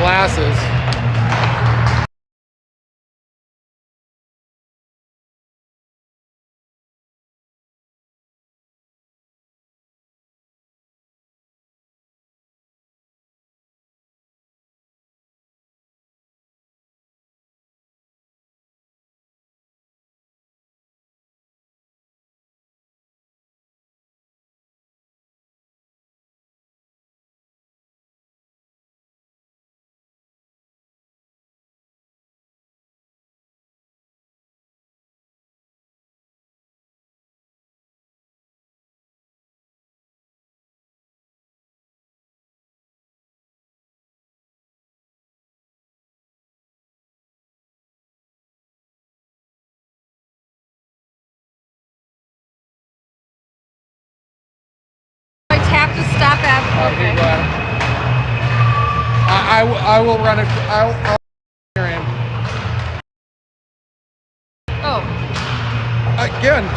glasses. Stop after. Okay. I will run it. I'll hear him. Oh. Again.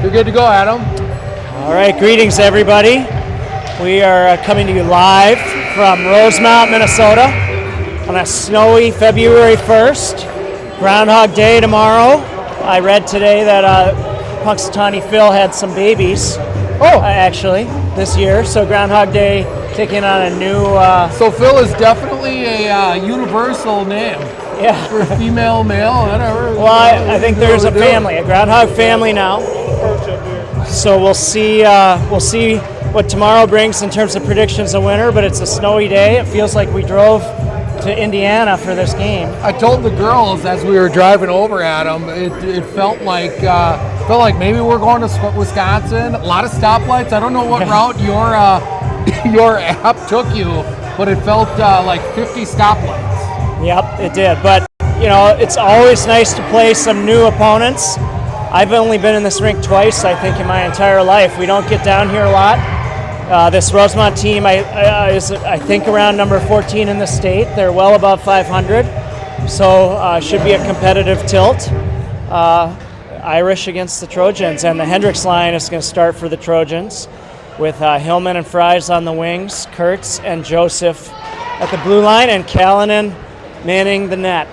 You're good to go, Adam. All right, greetings everybody. We are coming to you live from Rosemount, Minnesota on a snowy February 1st. Groundhog Day tomorrow. I read today that Punxsutawney Phil had some babies. Actually, this year. So Groundhog Day taking on a new... So Phil is definitely a universal name. Yeah. For female, male, whatever. Well, I think there's a family, a groundhog family now. So we'll see what tomorrow brings in terms of predictions of winter, but it's a snowy day. It feels like we drove to Indiana for this game. I told the girls as we were driving over, Adam, it felt like maybe we're going to Wisconsin. A lot of stoplights. I don't know what route your app took you, but it felt like 50 stoplights. Yep, it did. But you know, it's always nice to play some new opponents. I've only been in this rink twice, I think, in my entire life. We don't get down here a lot. This Rosemount team is, I think, around number 14 in the state. They're well above 500, so should be a competitive tilt. Irish against the Trojans, and the Hendricks line is going to start for the Trojans with Hillman and Fries on the wings, Kurtz and Joseph at the blue line, and Callanan manning the net.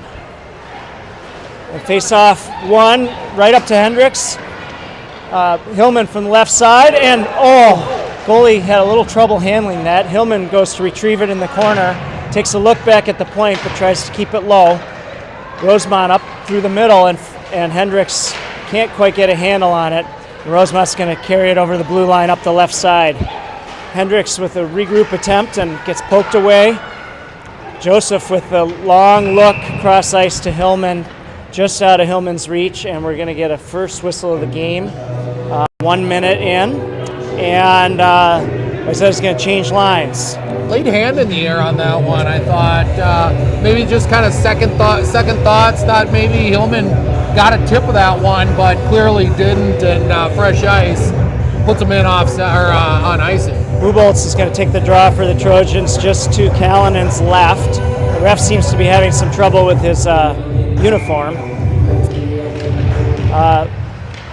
And face off one, right up to Hendricks. Hillman from the left side, and goalie had a little trouble handling that. Hillman goes to retrieve it in the corner, takes a look back at the point, but tries to keep it low. Rosemount up through the middle, and Hendricks can't quite get a handle on it. Rosemount's going to carry it over the blue line up the left side. Hendricks with a regroup attempt and gets poked away. Joseph with a long look cross ice to Hillman, just out of Hillman's reach, and we're going to get a first whistle of the game. 1 minute in, and Wayzata's going to change lines. Laid hand in the air on that one. I thought maybe just kind of second thoughts. Thought maybe Hillman got a tip of that one, but clearly didn't. And fresh ice puts him in on icing. Buboltz is going to take the draw for the Trojans just to Kallinen's left. The ref seems to be having some trouble with his uniform.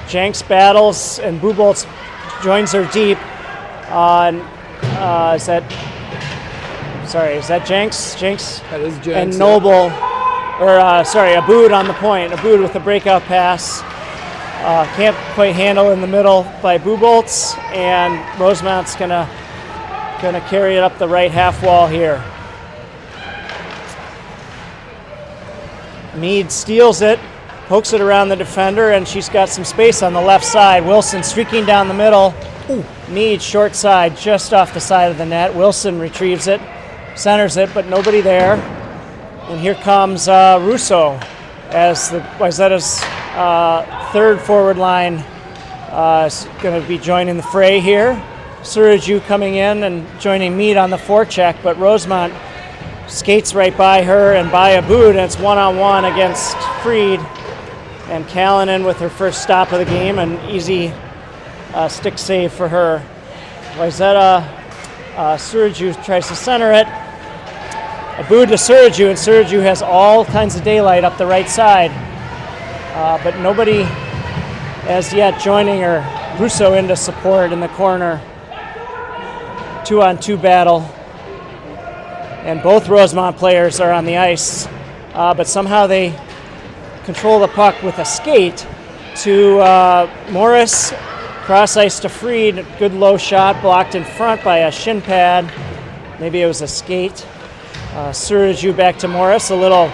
Jenks battles, and Buboltz joins her deep. Is that Jenks? That is Jenks. And Noble, Aboud on the point. Aboud with the breakout pass. Can't quite handle in the middle by Buboltz, and Rosemount's gonna carry it up the right half wall here. Mead steals it, pokes it around the defender, and she's got some space on the left side. Wilson streaking down the middle. Ooh. Mead short side, just off the side of the net. Wilson retrieves it, centers it, but nobody there. And here comes Russo as the Wayzata's third forward line is going to be joining the fray here. Suraju coming in and joining Mead on the forecheck, but Rosemount skates right by her and by Aboud, and it's one-on-one against Freed. And Kallinen with her first stop of the game, an easy stick save for her. Wayzata, Suraju tries to center it. Aboud to Suraju, and Suraju has all kinds of daylight up the right side. But nobody as yet joining her. Russo into support in the corner. 2-on-2 battle. And both Rosemount players are on the ice, but somehow they control the puck with a skate to Morris. Cross ice to Freed. Good low shot, blocked in front by a shin pad. Maybe it was a skate. Suraju back to Morris. A little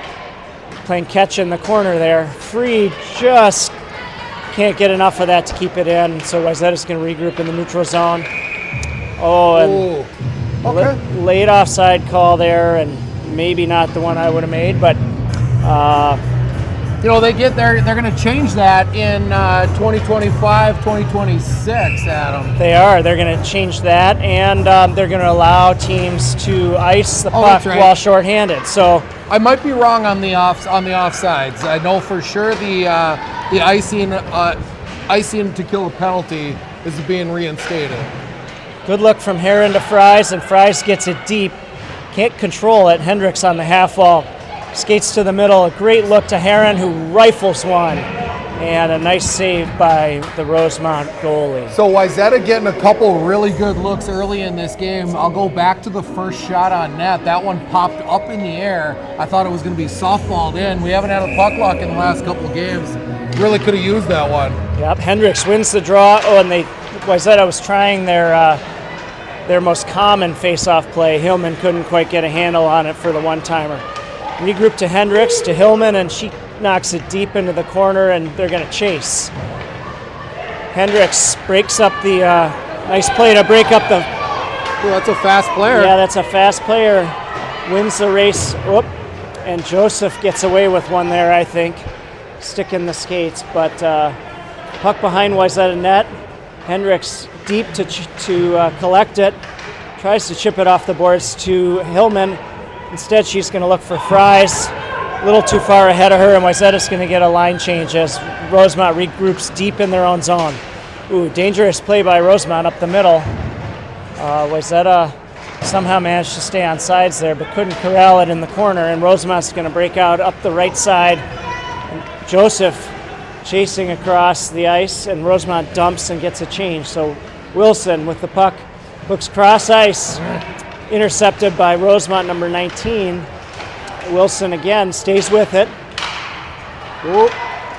playing catch in the corner there. Freed just can't get enough of that to keep it in, so Wayzata's going to regroup in the neutral zone. Late offside call there, and maybe not the one I would have made, but they're going to change that in 2025, 2026, Adam. They are. They're going to change that, and they're going to allow teams to ice the puck while shorthanded. So I might be wrong on the offsides. I know for sure the icing to kill a penalty is being reinstated. Good look from Heron to Fries, and Fries gets it deep. Can't control it. Hendricks on the half wall. Skates to the middle. A great look to Heron, who rifles one. And a nice save by the Rosemount goalie. So Wayzata getting a couple really good looks early in this game. I'll go back to the first shot on net. That one popped up in the air. I thought it was going to be softballed in. We haven't had a puck luck in the last couple of games. Really could have used that one. Yep, Hendricks wins the draw. And Wayzata was trying their most common face-off play. Hillman couldn't quite get a handle on it for the one-timer. Regroup to Hendricks, to Hillman, and she knocks it deep into the corner, and they're going to chase. Hendricks breaks up the nice play to break up the... Well, that's a fast player. Yeah, that's a fast player. Wins the race. Whoop. And Joseph gets away with one there, I think. Sticking the skates, but puck behind Wayzata net. Hendricks deep to collect it. Tries to chip it off the boards to Hillman. Instead, she's going to look for Fries. A little too far ahead of her, and Wayzata's going to get a line change as Rosemount regroups deep in their own zone. Ooh, dangerous play by Rosemount up the middle. Wayzata somehow managed to stay on sides there, but couldn't corral it in the corner, and Rosemount's going to break out up the right side. And Joseph chasing across the ice, and Rosemount dumps and gets a change. So Wilson with the puck looks cross ice, intercepted by Rosemount number 19. Wilson again stays with it.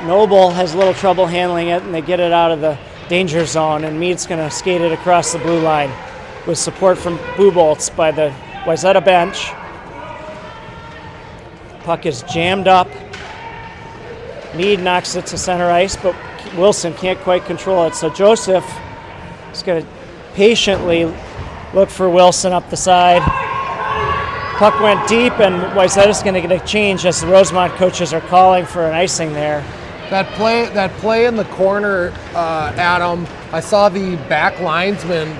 Noble has a little trouble handling it, and they get it out of the danger zone, and Meade's going to skate it across the blue line with support from Buboltz by the Wayzata bench. Puck is jammed up. Meade knocks it to center ice, but Wilson can't quite control it. So Joseph is going to patiently look for Wilson up the side. Puck went deep, and Wayzata's going to get a change as the Rosemount coaches are calling for an icing there. That play in the corner, Adam, I saw the back linesman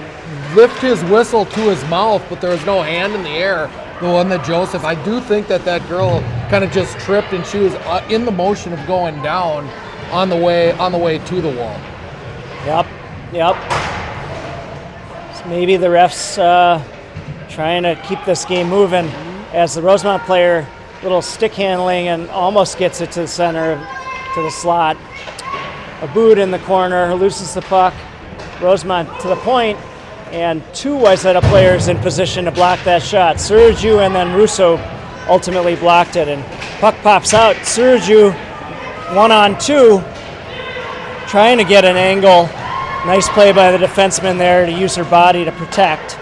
lift his whistle to his mouth, but there was no hand in the air. The one that Joseph, I do think that girl kind of just tripped, and she was in the motion of going down on the way to the wall. Yep. So maybe the refs trying to keep this game moving as the Rosemount player, little stick handling, and almost gets it to the center, to the slot. A boot in the corner, loses the puck. Rosemount to the point, and two Wayzata players in position to block that shot. Sergiu and then Russo ultimately blocked it, and puck pops out. Sergiu 1-on-2, trying to get an angle. Nice play by the defenseman there to use her body to protect.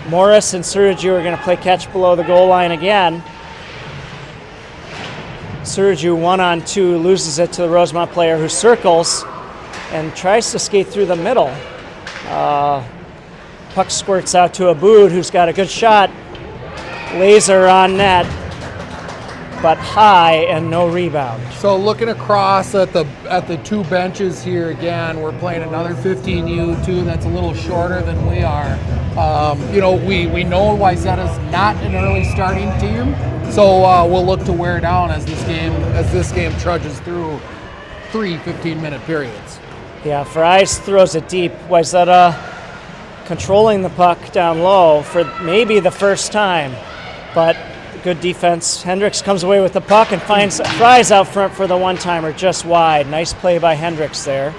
Morris and Sergiu are going to play catch below the goal line again. Sergiu 1-on-2 loses it to the Rosemount player, who circles and tries to skate through the middle. Puck squirts out to Aboud, who's got a good shot. Laser on net, but high and no rebound. So looking across at the two benches here again, we're playing another 15U2 that's a little shorter than we are. We know Wayzata's not an early starting team, so we'll look to wear down as this game trudges through 3 15-minute periods. Yeah, Fries throws it deep. Wayzata controlling the puck down low for maybe the first time, but good defense. Hendricks comes away with the puck and finds Fries out front for the one-timer just wide. Nice play by Hendricks there.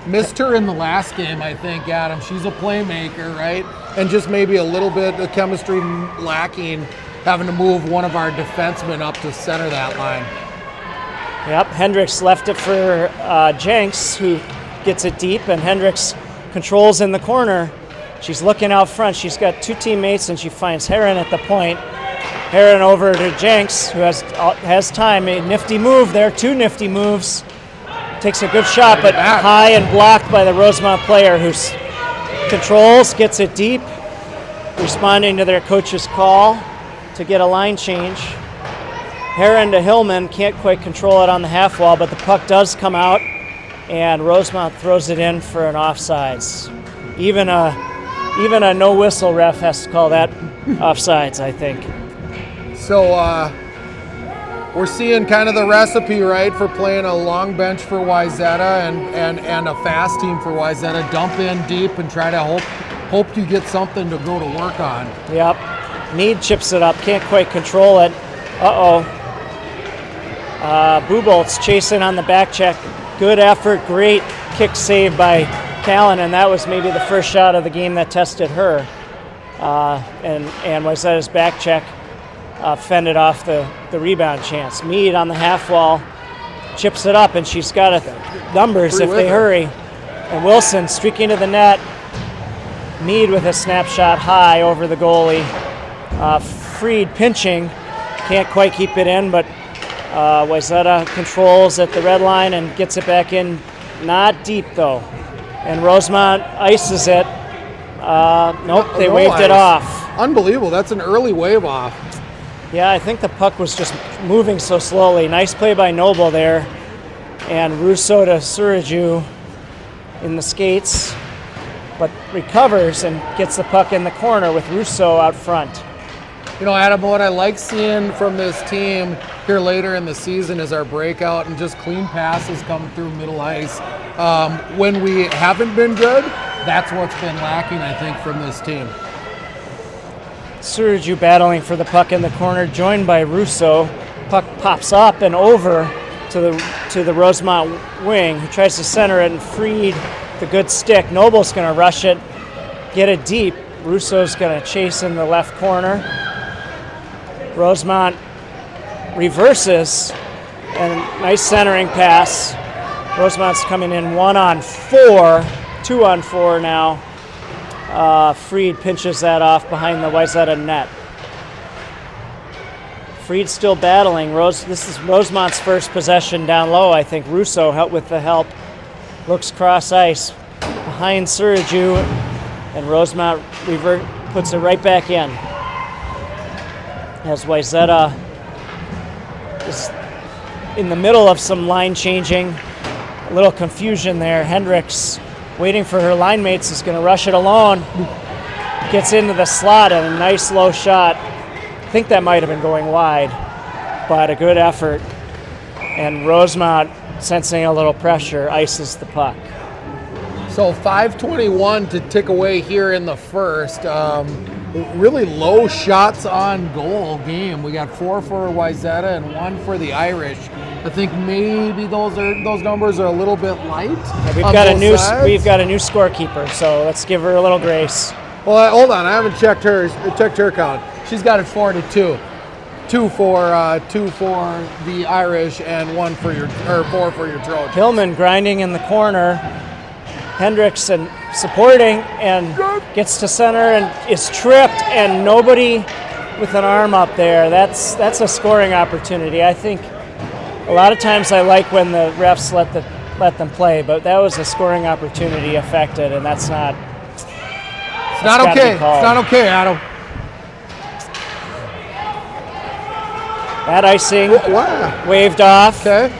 Missed her in the last game, I think, Adam. She's a playmaker, right? And just maybe a little bit of chemistry lacking, having to move one of our defensemen up to center that line. Yep, Hendricks left it for Jenks, who gets it deep, and Hendricks controls in the corner. She's looking out front. She's got two teammates, and she finds Heron at the point. Heron over to Jenks, who has time. A nifty move there, two nifty moves. Takes a good shot, but high and blocked by the Rosemount player, who controls, gets it deep, responding to their coach's call to get a line change. Heron to Hillman, can't quite control it on the half wall, but the puck does come out, and Rosemount throws it in for an offsides. Even a no whistle ref has to call that offsides, I think. So we're seeing kind of the recipe, right, for playing a long bench for Wayzata and a fast team for Wayzata. Dump in deep and try to hope you get something to go to work on. Yep. Meade chips it up, can't quite control it. Buboltz chasing on the back check. Good effort, great kick save by Callan, and that was maybe the first shot of the game that tested her. And Wayzata's back check fended off the rebound chance. Meade on the half wall chips it up, and she's got numbers if they hurry. And Wilson streaking to the net. Meade with a snapshot high over the goalie. Freed pinching, can't quite keep it in, but Wayzata controls at the red line and gets it back in. Not deep though. And Rosemount ices it. Nope, they waved it off. Unbelievable, that's an early wave off. Yeah, I think the puck was just moving so slowly. Nice play by Noble there. And Russo to Sergiu in the skates, but recovers and gets the puck in the corner with Russo out front. You know, Adam, what I like seeing from this team here later in the season is our breakout and just clean passes coming through middle ice. When we haven't been good, that's what's been lacking, I think, from this team. Sergiu battling for the puck in the corner, joined by Russo. Puck pops up and over to the Rosemount wing, who tries to center it and freed the good stick. Noble's going to rush it, get it deep. Russo's going to chase in the left corner. Rosemount reverses, and nice centering pass. Rosemount's coming in 1-on-4, 2-on-4 now. Freed pinches that off behind the Wayzata net. Freed still battling. This is Rosemont's first possession down low. I think Russo helped with the help. Looks cross ice behind Suraju, and Rosemount puts it right back in. As Wayzata is in the middle of some line changing. A little confusion there. Hendricks, waiting for her line mates, is going to rush it alone. Gets into the slot and a nice low shot. I think that might have been going wide, but a good effort. And Rosemount, sensing a little pressure, ices the puck. So 5:21 to tick away here in the first. Really low shots on goal game. We got 4 for Wayzata and 1 for the Irish. I think maybe those numbers are a little bit light. Yeah, we've got a new scorekeeper, so let's give her a little grace. Well, hold on, I haven't checked her count. She's got it 4-2. 2 for the Irish and 4 for your Trojans. Hillman grinding in the corner. Hendrickson supporting and gets to center and is tripped, and nobody with an arm up there. That's a scoring opportunity. I think a lot of times I like when the refs let them play, but that was a scoring opportunity affected, and that's not. It's not okay. It's not okay, Adam. That icing wow. waved off. Okay.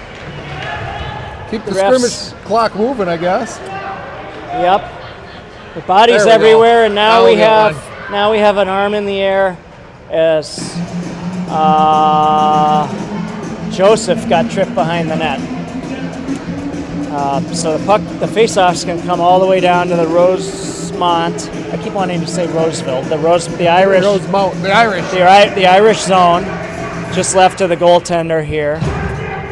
Keep the scrimmage clock moving, I guess. Yep. The bodies everywhere, and now we have an arm in the air as Joseph got tripped behind the net. So the face-offs can come all the way down to the Rosemount. I keep wanting to say Roseville. The Irish. Rosemount. The Irish. The Irish zone, just left of the goaltender here.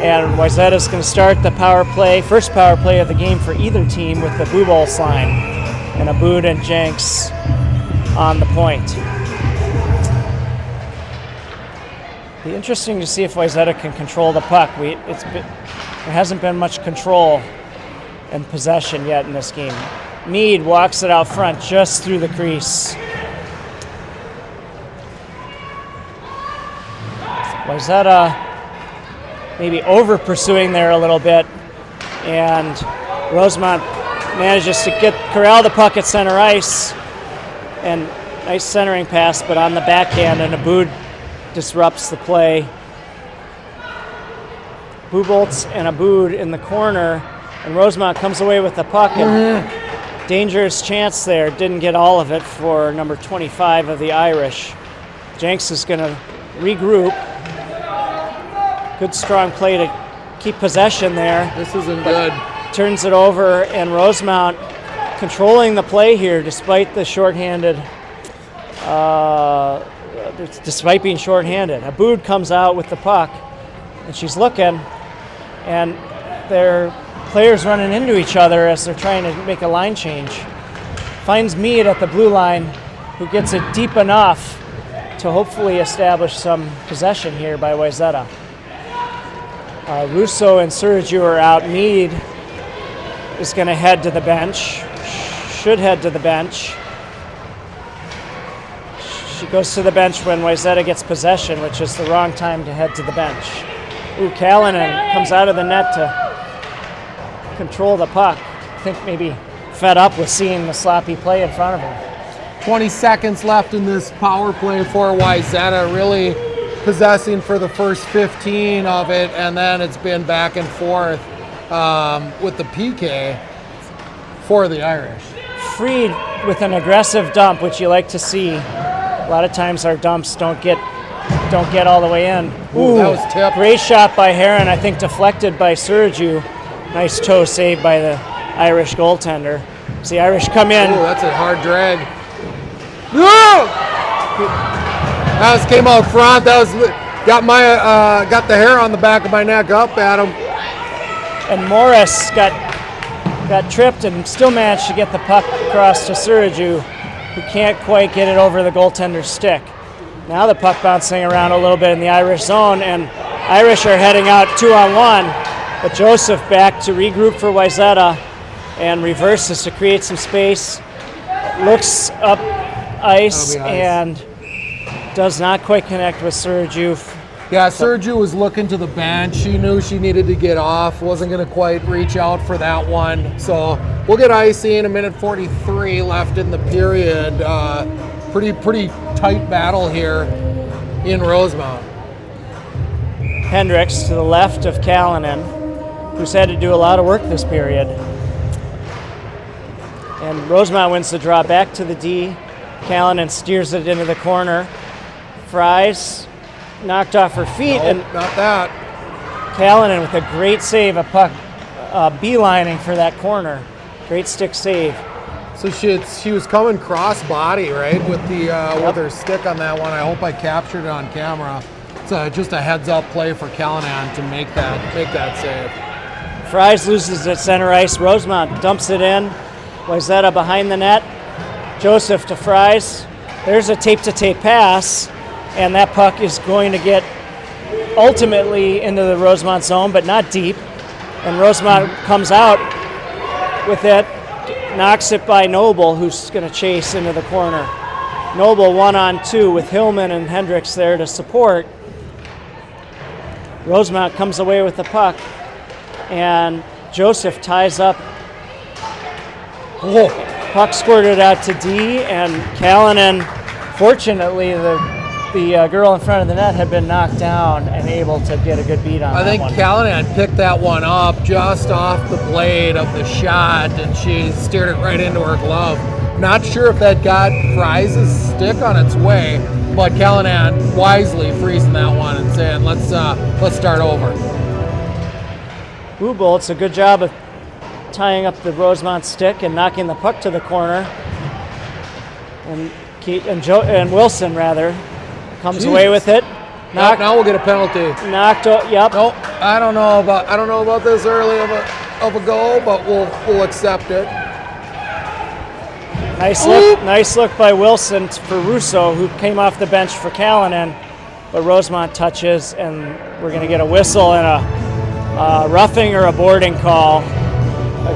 And Wayzata's going to start the first power play of the game for either team with the Bubolz line. And Aboud and Jenks on the point. Be interesting to see if Wayzata can control the puck. There hasn't been much control and possession yet in this game. Mead walks it out front just through the crease. Wayzata maybe over-pursuing there a little bit, and Rosemount manages to corral the puck at center ice, and nice centering pass, but on the backhand, and Aboud disrupts the play. Bubolz and Aboud in the corner, and Rosemount comes away with the puck, and dangerous chance there. Didn't get all of it for number 25 of the Irish. Jenks is going to regroup. Good strong play to keep possession there. This isn't good. Turns it over, and Rosemount controlling the play here despite the shorthanded. Despite being shorthanded, Aboud comes out with the puck, and she's looking, and their players running into each other as they're trying to make a line change. Finds Mead at the blue line, who gets it deep enough to hopefully establish some possession here by Wayzata. Russo and Suraju are out. Mead is going to head to the bench. Should head to the bench. She goes to the bench when Wayzata gets possession, which is the wrong time to head to the bench. Callanan comes out of the net to control the puck. I think maybe fed up with seeing the sloppy play in front of him. 20 seconds left in this power play for Wayzata, really possessing for the first 15 of it, and then it's been back and forth with the PK for the Irish. Freed with an aggressive dump, which you like to see. A lot of times our dumps don't get all the way in. Ooh, that was tipped. Great shot by Heron, I think deflected by Suraju. Nice toe save by the Irish goaltender. As the Irish come in. Ooh, that's a hard drag. No! That was came out front. That was got the hair on the back of my neck up at him. And Morris got tripped and still managed to get the puck across to Suraju, who can't quite get it over the goaltender's stick. Now the puck bouncing around a little bit in the Irish zone, and Irish are heading out 2-on-1, but Joseph back to regroup for Wayzata and reverses to create some space. Looks up ice and does not quite connect with Sergiu. Yeah, Sergiu was looking to the bench. She knew she needed to get off. Wasn't going to quite reach out for that one. So we'll get icy in 1:43 left in the period. Pretty tight battle here in Rosemount. Hendricks to the left of Callanan, who's had to do a lot of work this period. And Rosemount wins the draw back to the D. Callanan steers it into the corner. Fries knocked off her feet, Nope, and not that. Callanan with a great save, a puck beelining for that corner. Great stick save. So she was coming cross body, right, with the with her stick on that one. I hope I captured it on camera. It's just a heads up play for Callanan to make that save. Fries loses at center ice. Rosemount dumps it in. Wayzata behind the net. Joseph to Fries. There's a tape-to-tape pass, and that puck is going to get ultimately into the Rosemount zone, but not deep. And Rosemount comes out with it, knocks it by Noble, who's going to chase into the corner. Noble 1-on-2 with Hillman and Hendricks there to support. Rosemount comes away with the puck, and Joseph ties up. Oh. Puck squirted out to D, and Callanan, fortunately, the girl in front of the net had been knocked down and able to get a good beat on I that think one. Callanan picked that one up just off the blade of the shot, and she steered it right into her glove. Not sure if that got Fries' stick on its way, but Callanan wisely freezing that one and saying, let's start over. Bubolt's a good job of tying up the Rosemount stick and knocking the puck to the corner. And Wilson comes away with it. Now we'll get a penalty. Yep. Nope. I don't know about this early of a goal, but we'll accept it. Nice look by Wilson for Russo, who came off the bench for Callanan, but Rosemount touches, and we're going to get a whistle and a roughing or a boarding call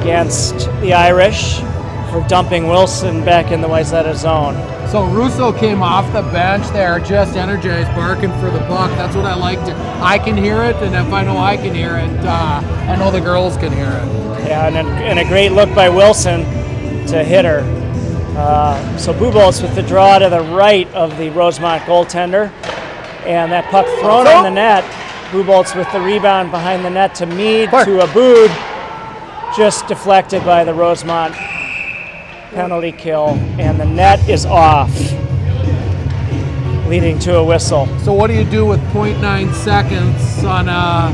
against the Irish for dumping Wilson back in the Wayzata zone. So Russo came off the bench there, just energized, barking for the puck. That's what I like to. I can hear it, and if I know I can hear it, I know the girls can hear it. Yeah, and a great look by Wilson to hit her. So Bubolt's with the draw to the right of the Rosemount goaltender, and that puck thrown in the net. Bubolt's with the rebound behind the net to Mead, to Aboud, just deflected by the Rosemount penalty kill, and the net is off, leading to a whistle. So what do you do with 0.9 seconds on a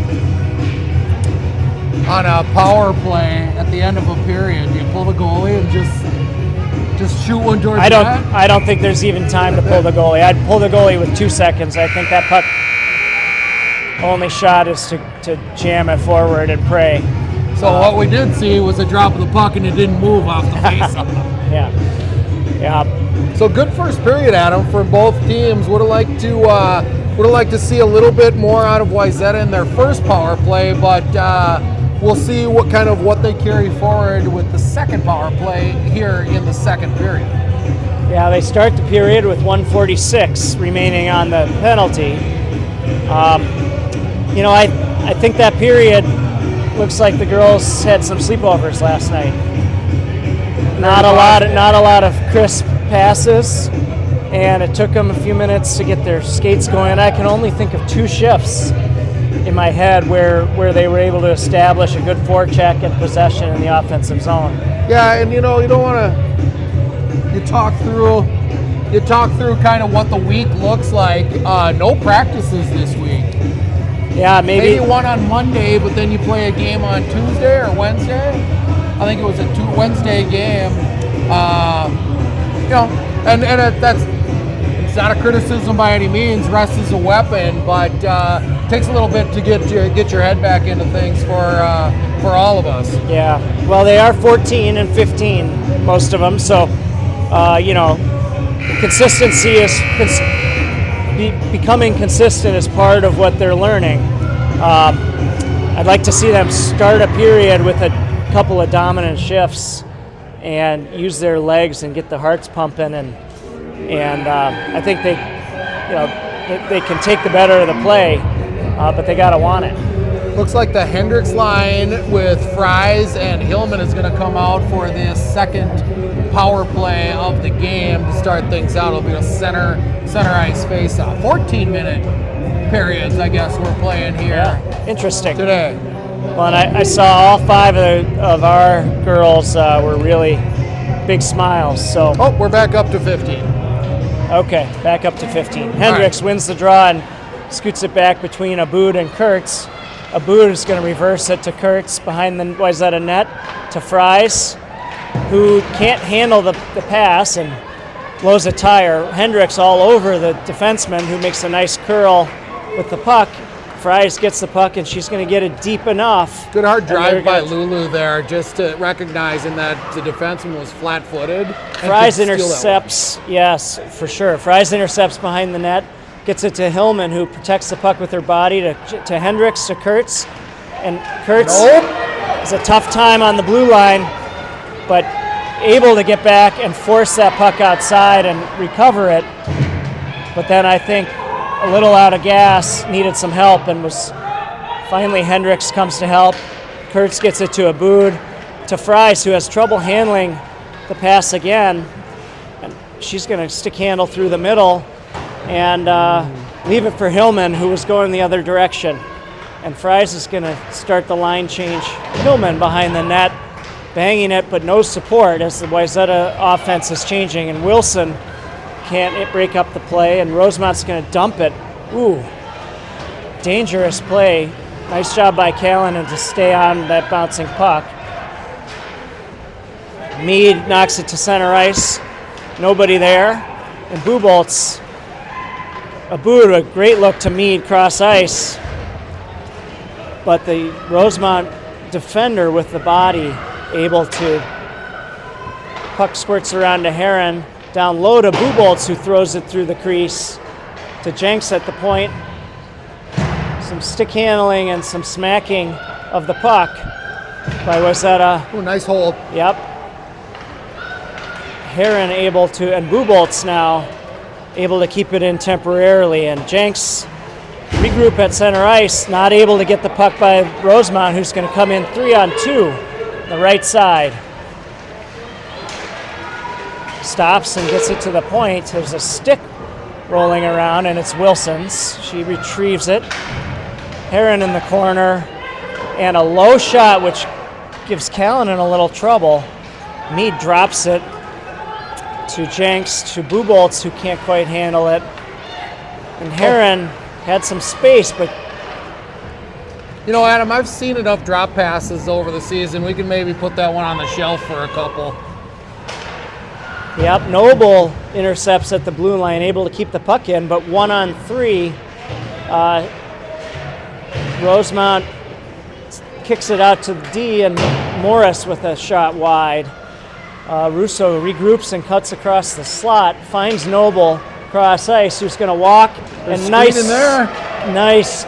power play at the end of a period? Do you pull the goalie and just shoot one towards the net? I don't think there's even time to pull the goalie. I'd pull the goalie with 2 seconds. I think that puck only shot is to jam it forward and pray. So what we did see was a drop of the puck, and it didn't move off the face of them. Yeah. So good first period, Adam, for both teams. Would have liked to see a little bit more out of Wayzata in their first power play, but we'll see what they carry forward with the second power play here in the second period. Yeah, they start the period with 1:46 remaining on the penalty. I think that period looks like the girls had some sleepovers last night. Not a lot of crisp passes, and it took them a few minutes to get their skates going. I can only think of 2 shifts in my head where they were able to establish a good forecheck and possession in the offensive zone. Yeah, and you don't want to. You talk through kind of what the week looks like. No practices this week. Yeah, maybe one on Monday, but then you play a game on Tuesday or Wednesday. I think it was a Wednesday game. That's it's not a criticism by any means. Rest is a weapon, but it takes a little bit to get your head back into things for all of us. Yeah. Well, they are 14 and 15, most of them. So, consistency is becoming consistent is part of what they're learning. I'd like to see them start a period with a couple of dominant shifts and use their legs and get the hearts pumping, and I think they can take the better of the play, but they got to want it. Looks like the Hendricks line with Fries and Hillman is going to come out for the second power play of the game to start things out. It'll be a center ice face-off. 14-minute periods, I guess, we're playing here. Yeah, interesting. Today. Well, and I saw all 5 of our girls were really big smiles. So. Oh, we're back up to 15. Okay, back up to 15. Hendricks wins the draw and scoots it back between Aboud and Kurtz. Aboud is going to reverse it to Kurtz behind the Wayzata net to Fries, who can't handle the pass and blows a tire. Hendricks all over the defenseman, who makes a nice curl with the puck. Fries gets the puck, and she's going to get it deep enough. Good hard drive by Lulu there, just to recognizing that the defenseman was flat-footed. Fries intercepts, yes, for sure. Fries intercepts behind the net, gets it to Hillman, who protects the puck with her body to Hendricks, to Kurtz. And Kurtz is a tough time on the blue line, but able to get back and force that puck outside and recover it. But then I think a little out of gas, needed some help, and was finally Hendricks comes to help. Kurtz gets it to Aboud, to Fries, who has trouble handling the pass again. And she's going to stick handle through the middle and leave it for Hillman, who was going the other direction. And Fries is going to start the line change. Hillman behind the net, banging it, but no support as the Wayzata offense is changing. And Wilson can't break up the play, and Rosemount's going to dump it. Ooh, dangerous play. Nice job by Callan to stay on that bouncing puck. Mead knocks it to center ice. Nobody there. And Buboltz, Aboud, a great look to Mead cross ice. But the Rosemount defender with the body able to, puck squirts around to Heron, down low to Buboltz, who throws it through the crease to Jenks at the point. Some stick handling and some smacking of the puck by Wayzata. Oh, nice hold. Yep. Heron able to, and Buboltz now able to keep it in temporarily, and Jenks regroup at center ice, not able to get the puck by Rosemount, who's going to come in 3-on-2, the right side. Stops and gets it to the point. There's a stick rolling around, and it's Wilson's. She retrieves it. Heron in the corner, and a low shot, which gives Callanan a little trouble. Mead drops it to Jenks, to Buboltz, who can't quite handle it. And Heron had some space, but... You know, Adam, I've seen enough drop passes over the season. We can maybe put that one on the shelf for a couple. Yep, Noble intercepts at the blue line, able to keep the puck in, but 1-on-3. Rosemount kicks it out to the D, and Morris with a shot wide. Russo regroups and cuts across the slot, finds Noble cross ice, who's going to walk. There's and nice in there. Nice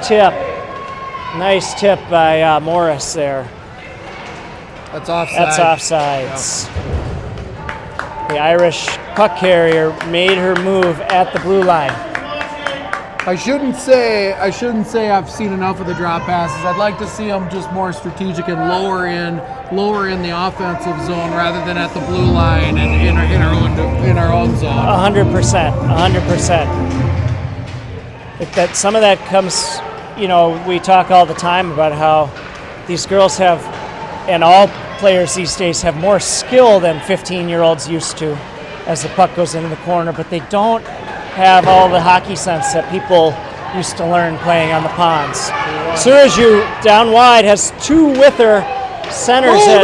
tip by Morris there. That's offside. That's offsides. Yeah. The Irish puck carrier made her move at the blue line. I shouldn't say I've seen enough of the drop passes. I'd like to see them just more strategic and lower in the offensive zone rather than at the blue line and in our own zone. 100%. That some of that comes, we talk all the time about how these girls have, and all players these days have more skill than 15-year-olds used to as the puck goes into the corner, but they don't have all the hockey sense that people used to learn playing on the ponds. Suraju down wide has 2 with her, centers it.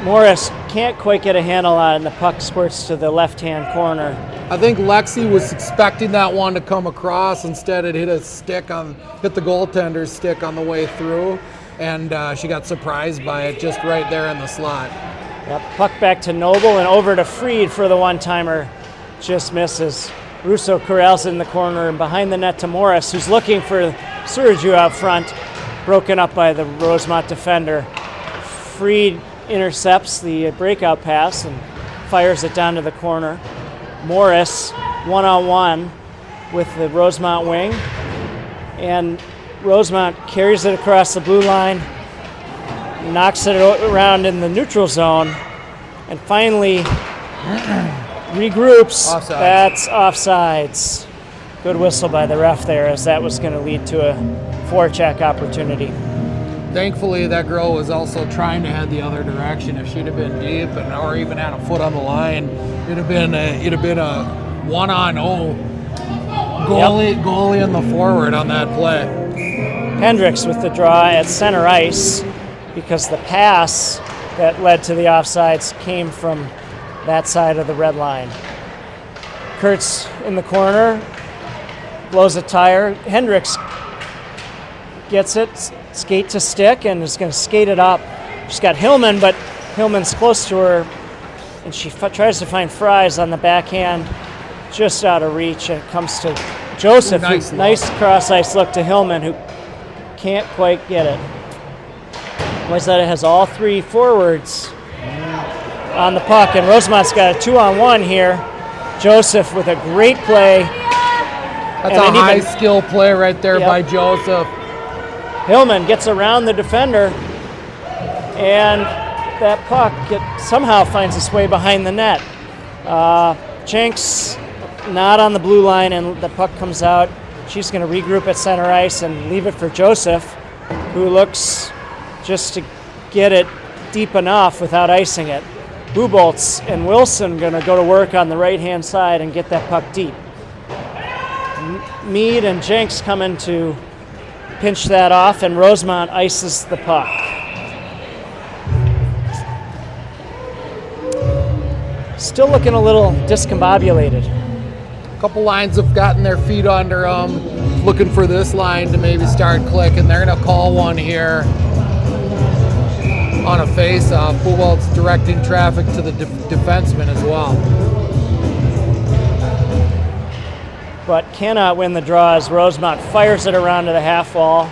Morris can't quite get a handle on it, and the puck squirts to the left-hand corner. I think Lexi was expecting that one to come across. Instead, it hit the goaltender's stick on the way through, and she got surprised by it just right there in the slot. Yep, puck back to Noble and over to Freed for the one-timer. Just misses. Russo corrals it in the corner, and behind the net to Morris, who's looking for Suraju out front, broken up by the Rosemount defender. Freed intercepts the breakout pass and fires it down to the corner. Morris, one-on-one with the Rosemount wing, and Rosemount carries it across the blue line, knocks it around in the neutral zone, and finally regroups. Offsides. That's offsides. Good whistle by the ref there, as that was going to lead to a forecheck opportunity. Thankfully, that girl was also trying to head the other direction. If she'd have been deep or even had a foot on the line, it'd have been a 1-on-0 goalie in the forward on that play. Hendricks with the draw at center ice, because the pass that led to the offsides came from that side of the red line. Kurtz in the corner, blows a tire. Hendricks gets it, skate to stick, and is going to skate it up. She's got Hillman, but Hillman's close to her, and she tries to find Fries on the backhand, just out of reach. It comes to Joseph. Nice cross-ice look to Hillman, who can't quite get it. Wayzata has all three forwards on the puck, and Rosemount's got a 2-on-1 here. Joseph with a great play. That's a high-skill play right there by Joseph. Hillman gets around the defender, and that puck somehow finds its way behind the net. Jenks not on the blue line, and the puck comes out. She's going to regroup at center ice and leave it for Joseph, who looks just to get it deep enough without icing it. Buboltz and Wilson going to go to work on the right-hand side and get that puck deep. Mead and Jenks come in to pinch that off, and Rosemount ices the puck. Still looking a little discombobulated. A couple lines have gotten their feet under them, looking for this line to maybe start clicking. They're going to call one here on a face-off. Bubolt's directing traffic to the defenseman as well. But cannot win the draw as Rosemount fires it around to the half wall.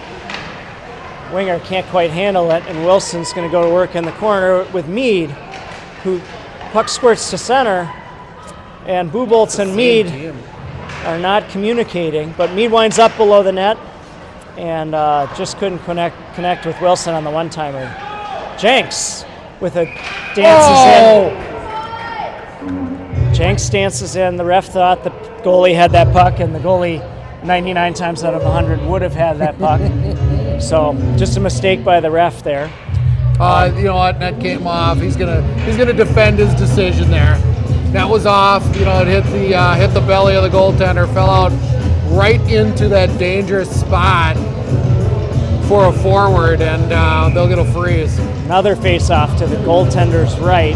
Winger can't quite handle it, and Wilson's going to go to work in the corner with Mead, who puck squirts to center, and Buboltz and Mead are not communicating, but Mead winds up below the net and just couldn't connect with Wilson on the one-timer. Jenks with a dances in. Jenks dances in. The ref thought the goalie had that puck, and the goalie 99 times out of 100 would have had that puck. So just a mistake by the ref there. You know what? Net came off. He's gonna defend his decision there. That was off. You know, it hit the belly of the goaltender, fell out right into that dangerous spot for a forward, and they'll get a freeze. Another face-off to the goaltender's right,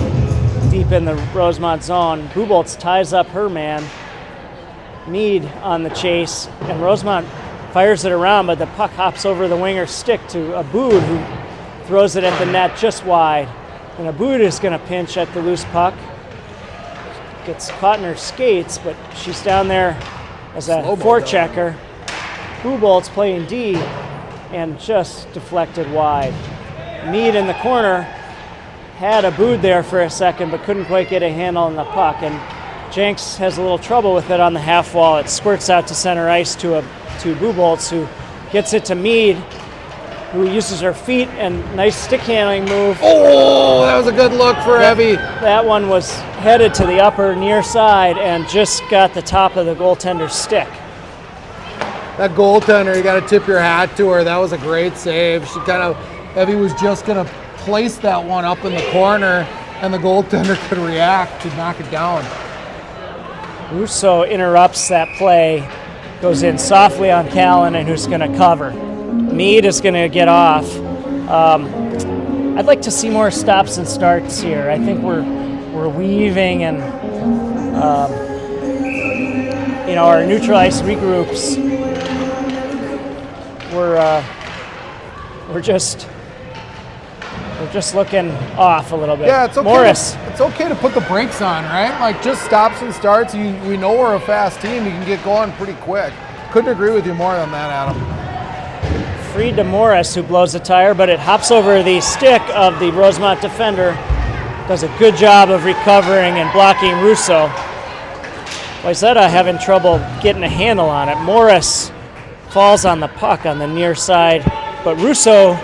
deep in the Rosemount zone. Buboltz ties up her man. Mead on the chase, and Rosemount fires it around, but the puck hops over the winger's stick to Aboud, who throws it at the net just wide. And Aboud is going to pinch at the loose puck. Gets caught in her skates, but she's down there as a forechecker. Bubolt's playing D and just deflected wide. Mead in the corner had Aboud there for a second, but couldn't quite get a handle on the puck. And Jenks has a little trouble with it on the half wall. It squirts out to center ice to Buboltz, who gets it to Mead, who uses her feet and nice stick handling move. Oh, that was a good look for Evie. That one was headed to the upper near side and just got the top of the goaltender's stick. That goaltender, you got to tip your hat to her. That was a great save. Evie was just going to place that one up in the corner, and the goaltender could react to knock it down. Russo interrupts that play, goes in softly on Callanan, who's going to cover. Mead is going to get off. I'd like to see more stops and starts here. I think we're weaving, and our neutral ice regroups. We're just They're just looking off a little bit. Yeah, it's okay. Morris. It's okay to put the brakes on, right? Like just stops and starts. We know we're a fast team. You can get going pretty quick. Couldn't agree with you more on that, Adam. Freed to Morris, who blows the tire, but it hops over the stick of the Rosemount defender. Does a good job of recovering and blocking Russo. Wayzata having trouble getting a handle on it. Morris falls on the puck on the near side, but Russo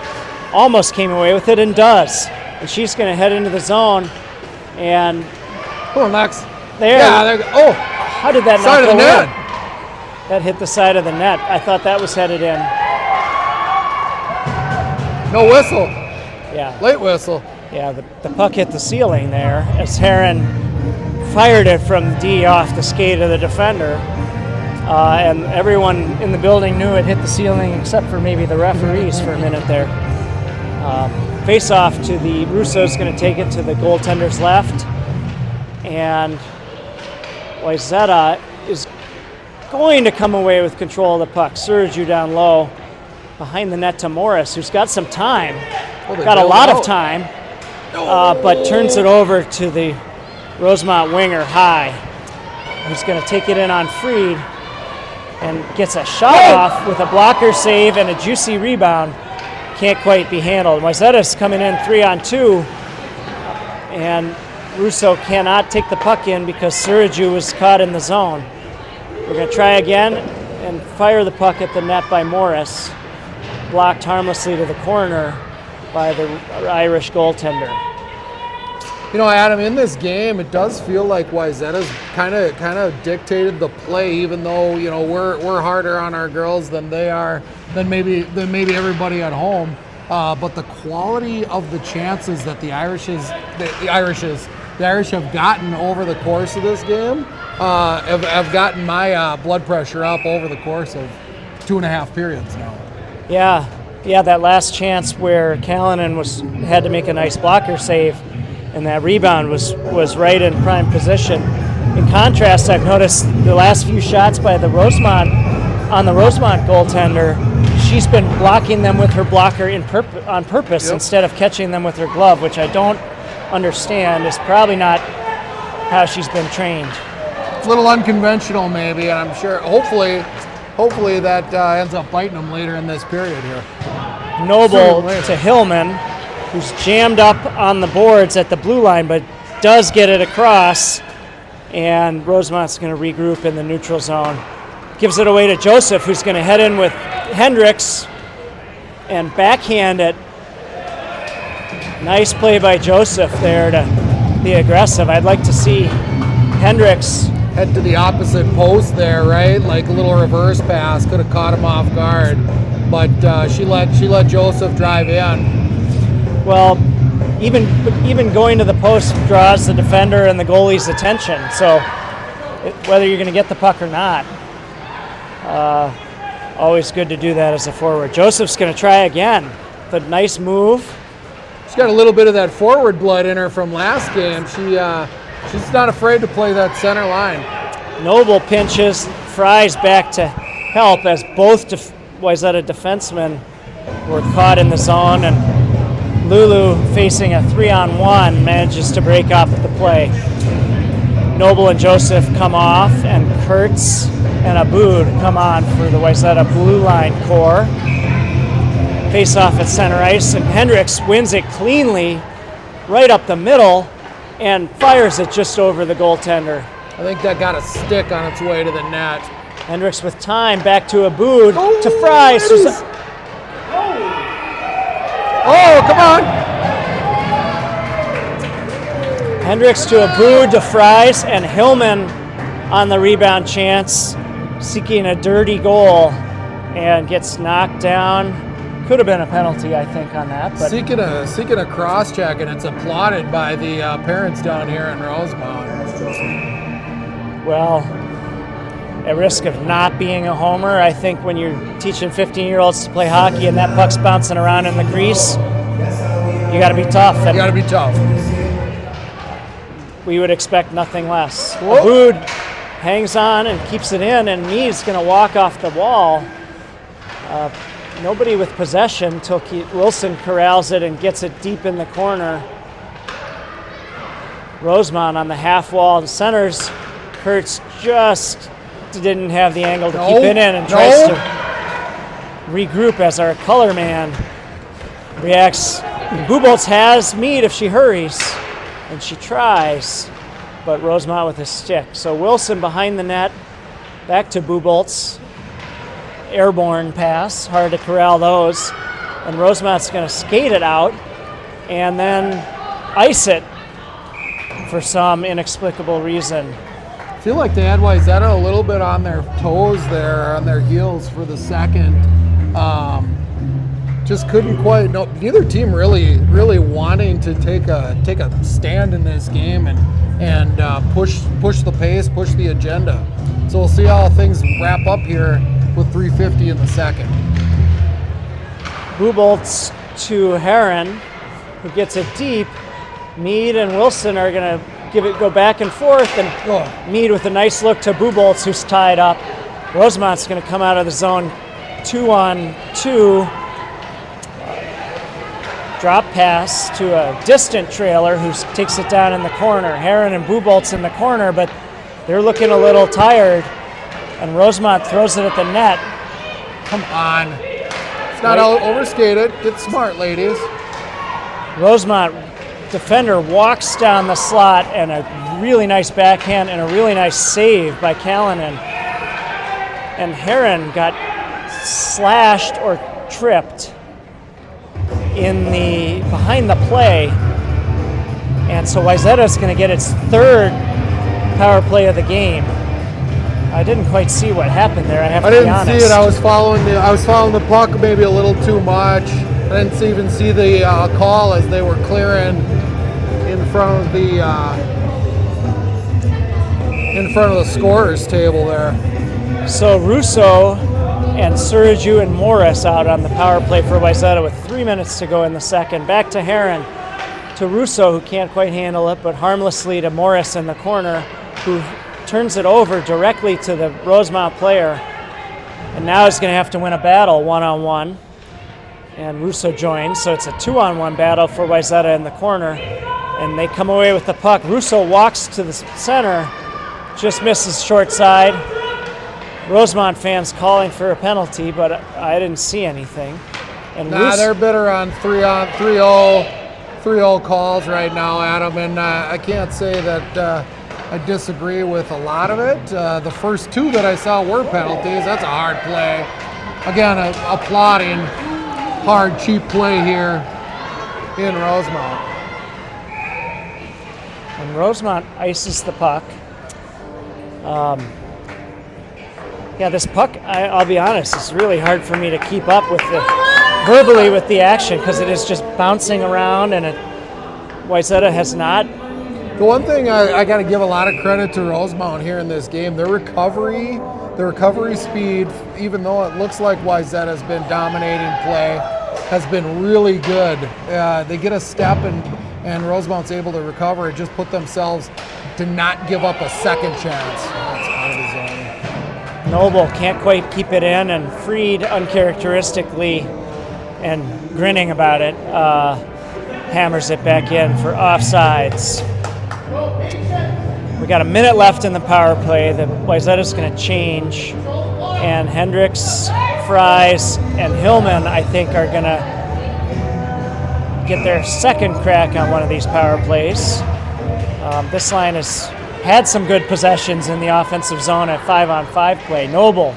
almost came away with it and does. And she's going to head into the zone. And Come on, Max. there. Yeah, there. Oh, How did that side not of the go net. in? That hit the side of the net. I thought that was headed in. No whistle. Yeah. Late whistle. Yeah, the puck hit the ceiling there as Heron fired it from D off the skate of the defender. And everyone in the building knew it hit the ceiling except for maybe the referees for a minute there. Face off to the Russo's going to take it to the goaltender's left. And Wayzata is going to come away with control of the puck. Sergiu down low behind the net to Morris, who's got some time. Got a lot of time. But turns it over to the Rosemount winger, High, who's going to take it in on Freed and gets a shot off with a blocker save and a juicy rebound. Can't quite be handled. Wayzata's coming in 3-on-2, and Russo cannot take the puck in because Sergiu was caught in the zone. We're going to try again and fire the puck at the net by Morris, blocked harmlessly to the corner by the Irish goaltender. You know, Adam, in this game, it does feel like Wayzata's kind of dictated the play, even though we're harder on our girls than they are, than maybe everybody at home. But the quality of the chances that the Irish have gotten over the course of this game have gotten my blood pressure up over the course of 2.5 periods now. Yeah, that last chance where Callanan had to make a nice blocker save, and that rebound was right in prime position. In contrast, I've noticed the last few shots by the Rosemount goaltender, she's been blocking them with her blocker on purpose instead of catching them with her glove, which I don't understand. Is probably not how she's been trained. It's a little unconventional, maybe, and I'm sure, hopefully that ends up biting them later in this period here. Noble to Hillman, who's jammed up on the boards at the blue line, but does get it across, and Rosemount's going to regroup in the neutral zone. Gives it away to Joseph, who's going to head in with Hendricks and backhand it. Nice play by Joseph there to be aggressive. I'd like to see Hendricks head to the opposite post there, right? Like a little reverse pass, could have caught him off guard, but she let Joseph drive in. Well, even going to the post draws the defender and the goalie's attention. So whether you're going to get the puck or not, always good to do that as a forward. Joseph's going to try again. The nice move. She's got a little bit of that forward blood in her from last game. She's not afraid to play that center line. Noble pinches, Fry's back to help as both Wayzata defensemen were caught in the zone, and Lulu, facing a 3-on-1, manages to break up the play. Noble and Joseph come off, and Kurtz and Aboud come on for the Wayzata blue line core. Face off at center ice, and Hendricks wins it cleanly right up the middle and fires it just over the goaltender. I think that got a stick on its way to the net. Hendricks with time, back to Aboud, to Fry. Oh, come on! Hendricks to Aboud, to Fries, and Hillman on the rebound chance, seeking a dirty goal, and gets knocked down. Could have been a penalty, I think, on that. But seeking a cross check, and it's applauded by the parents down here in Rosemount. Well, at risk of not being a homer, I think when you're teaching 15-year-olds to play hockey and that puck's bouncing around in the crease, you got to be tough. You got to be tough. We would expect nothing less. Aboud hangs on and keeps it in, and Mee's going to walk off the wall. nobody with possession till Wilson corrals it and gets it deep in the corner. Rosemount on the half wall. The centers, Kurtz just didn't have the angle to keep it in and tries to regroup as our color man reacts. Buboltz has Mead if she hurries, and she tries, but Rosemount with a stick. So Wilson behind the net, back to Buboltz. Airborne pass, hard to corral those. And Rosemount's going to skate it out and then ice it for some inexplicable reason. I feel like they had Wayzata a little bit on their toes there, on their heels for the second. Just couldn't quite. No, neither team really wanting to take a stand in this game and push the pace, push the agenda. So we'll see how things wrap up here with 3:50 in the second. Buboltz to Heron, who gets it deep. Mead and Wilson are going to go back and forth, and Mead with a nice look to Buboltz, who's tied up. Rosemount's going to come out of the zone 2-on-2. Drop pass to a distant trailer who takes it down in the corner. Heron and Buboltz in the corner, but they're looking a little tired. And Rosemount throws it at the net. Come on. It's not overskated. Get smart, ladies. Rosemount defender walks down the slot, and a really nice backhand and a really nice save by Callanan. And Heron got slashed or tripped behind the play. And so Wayzata is going to get its third power play of the game. I didn't quite see what happened there. I have to be honest. I didn't see it. I was following the puck maybe a little too much. I didn't even see the call as they were clearing in front of the scorer's table there. So Russo and Suraju and Morris out on the power play for Wayzata with 3 minutes to go in the second. Back to Heron, to Russo, who can't quite handle it, but harmlessly to Morris in the corner, who turns it over directly to the Rosemount player. And now he's going to have to win a battle one-on-one. And Russo joins, so it's a 2-on-1 battle for Wayzata in the corner. And they come away with the puck. Russo walks to the center, just misses short side. Rosemount fans calling for a penalty, but I didn't see anything. And they're bitter on 3-0 calls right now, Adam, and I can't say that I disagree with a lot of it. The first two that I saw were penalties. That's a hard play. Again, applauding hard, cheap play here in Rosemount. And Rosemount ices the puck. Yeah, this puck, I'll be honest, it's really hard for me to keep up with verbally with the action because it is just bouncing around, and Wayzata has not. The one thing I got to give a lot of credit to Rosemount here in this game, their recovery speed, even though it looks like Wayzata has been dominating play, has been really good. They get a step and Rosemount's able to recover and just put themselves to not give up a second chance. That's out of the zone. Noble can't quite keep it in, and Freed uncharacteristically and grinning about it hammers it back in for offsides. We got a minute left in the power play. The Wayzata's going to change, and Hendricks, Fries, and Hillman, I think, are going to get their second crack on one of these power plays. This line has had some good possessions in the offensive zone at 5-on-5 play. Noble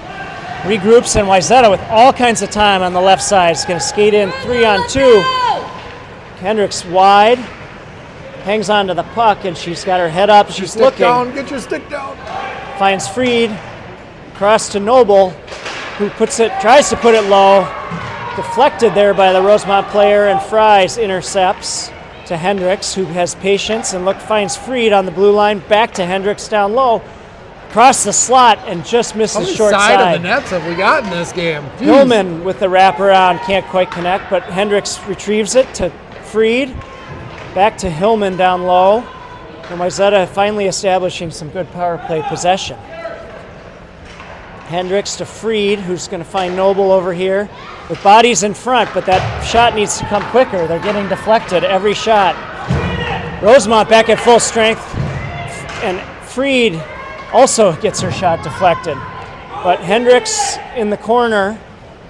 regroups, and Wayzata with all kinds of time on the left side is going to skate in 3-on-2. Hendricks wide, hangs onto the puck, and she's got her head up. She's looking. Get your stick down. Finds Freed, across to Noble, who tries to put it low. Deflected there by the Rosemount player, and Fries intercepts to Hendricks, who has patience and finds Freed on the blue line. Back to Hendricks down low, across the slot, and just misses short side. How many side of the nets have we got in this game? Jeez. Hillman with the wraparound can't quite connect, but Hendricks retrieves it to Freed. Back to Hillman down low. And Wayzata finally establishing some good power play possession. Hendricks to Freed, who's going to find Noble over here with bodies in front, but that shot needs to come quicker. They're getting deflected every shot. Rosemount back at full strength, and Freed also gets her shot deflected. But Hendricks in the corner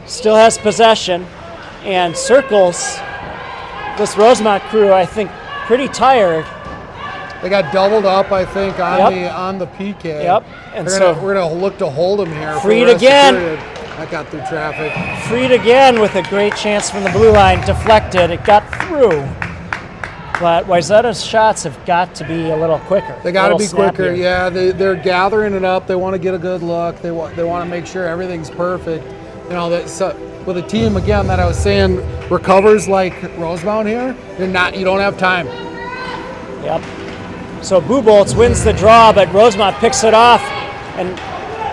still has possession and circles this Rosemount crew, I think, pretty tired. They got doubled up, I think, on the PK. Yep. And we're gonna look to hold them here. Freed again. That got through traffic. Freed again with a great chance from the blue line, deflected. It got through. But Wayzata's shots have got to be a little quicker. They got to be quicker. Yeah, they're gathering it up. They want to get a good look. They want to make sure everything's perfect. You know, with a team again that I was saying recovers like Rosemount here, you don't have time. Yep. So Buboltz wins the draw, but Rosemount picks it off and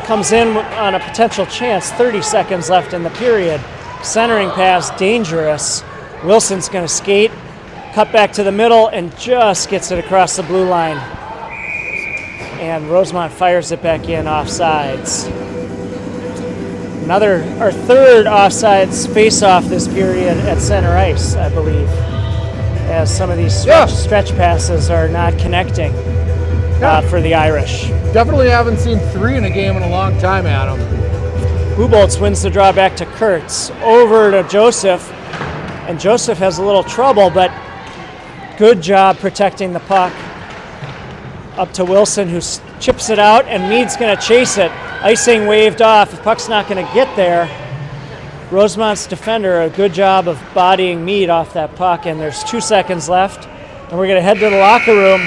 comes in on a potential chance. 30 seconds left in the period. Centering pass, dangerous. Wilson's going to skate, cut back to the middle, and just gets it across the blue line. And Rosemount fires it back in offsides. Our third offsides face-off this period at center ice, I believe, as some of these stretch passes are not connecting for the Irish. Definitely haven't seen 3 in a game in a long time, Adam. Buboltz wins the draw back to Kurtz, over to Joseph, and Joseph has a little trouble, but good job protecting the puck. Up to Wilson, who chips it out, and Meade's going to chase it. Icing waved off. The puck's not going to get there. Rosemount's defender, a good job of bodying Meade off that puck, and there's 2 seconds left. And we're going to head to the locker room.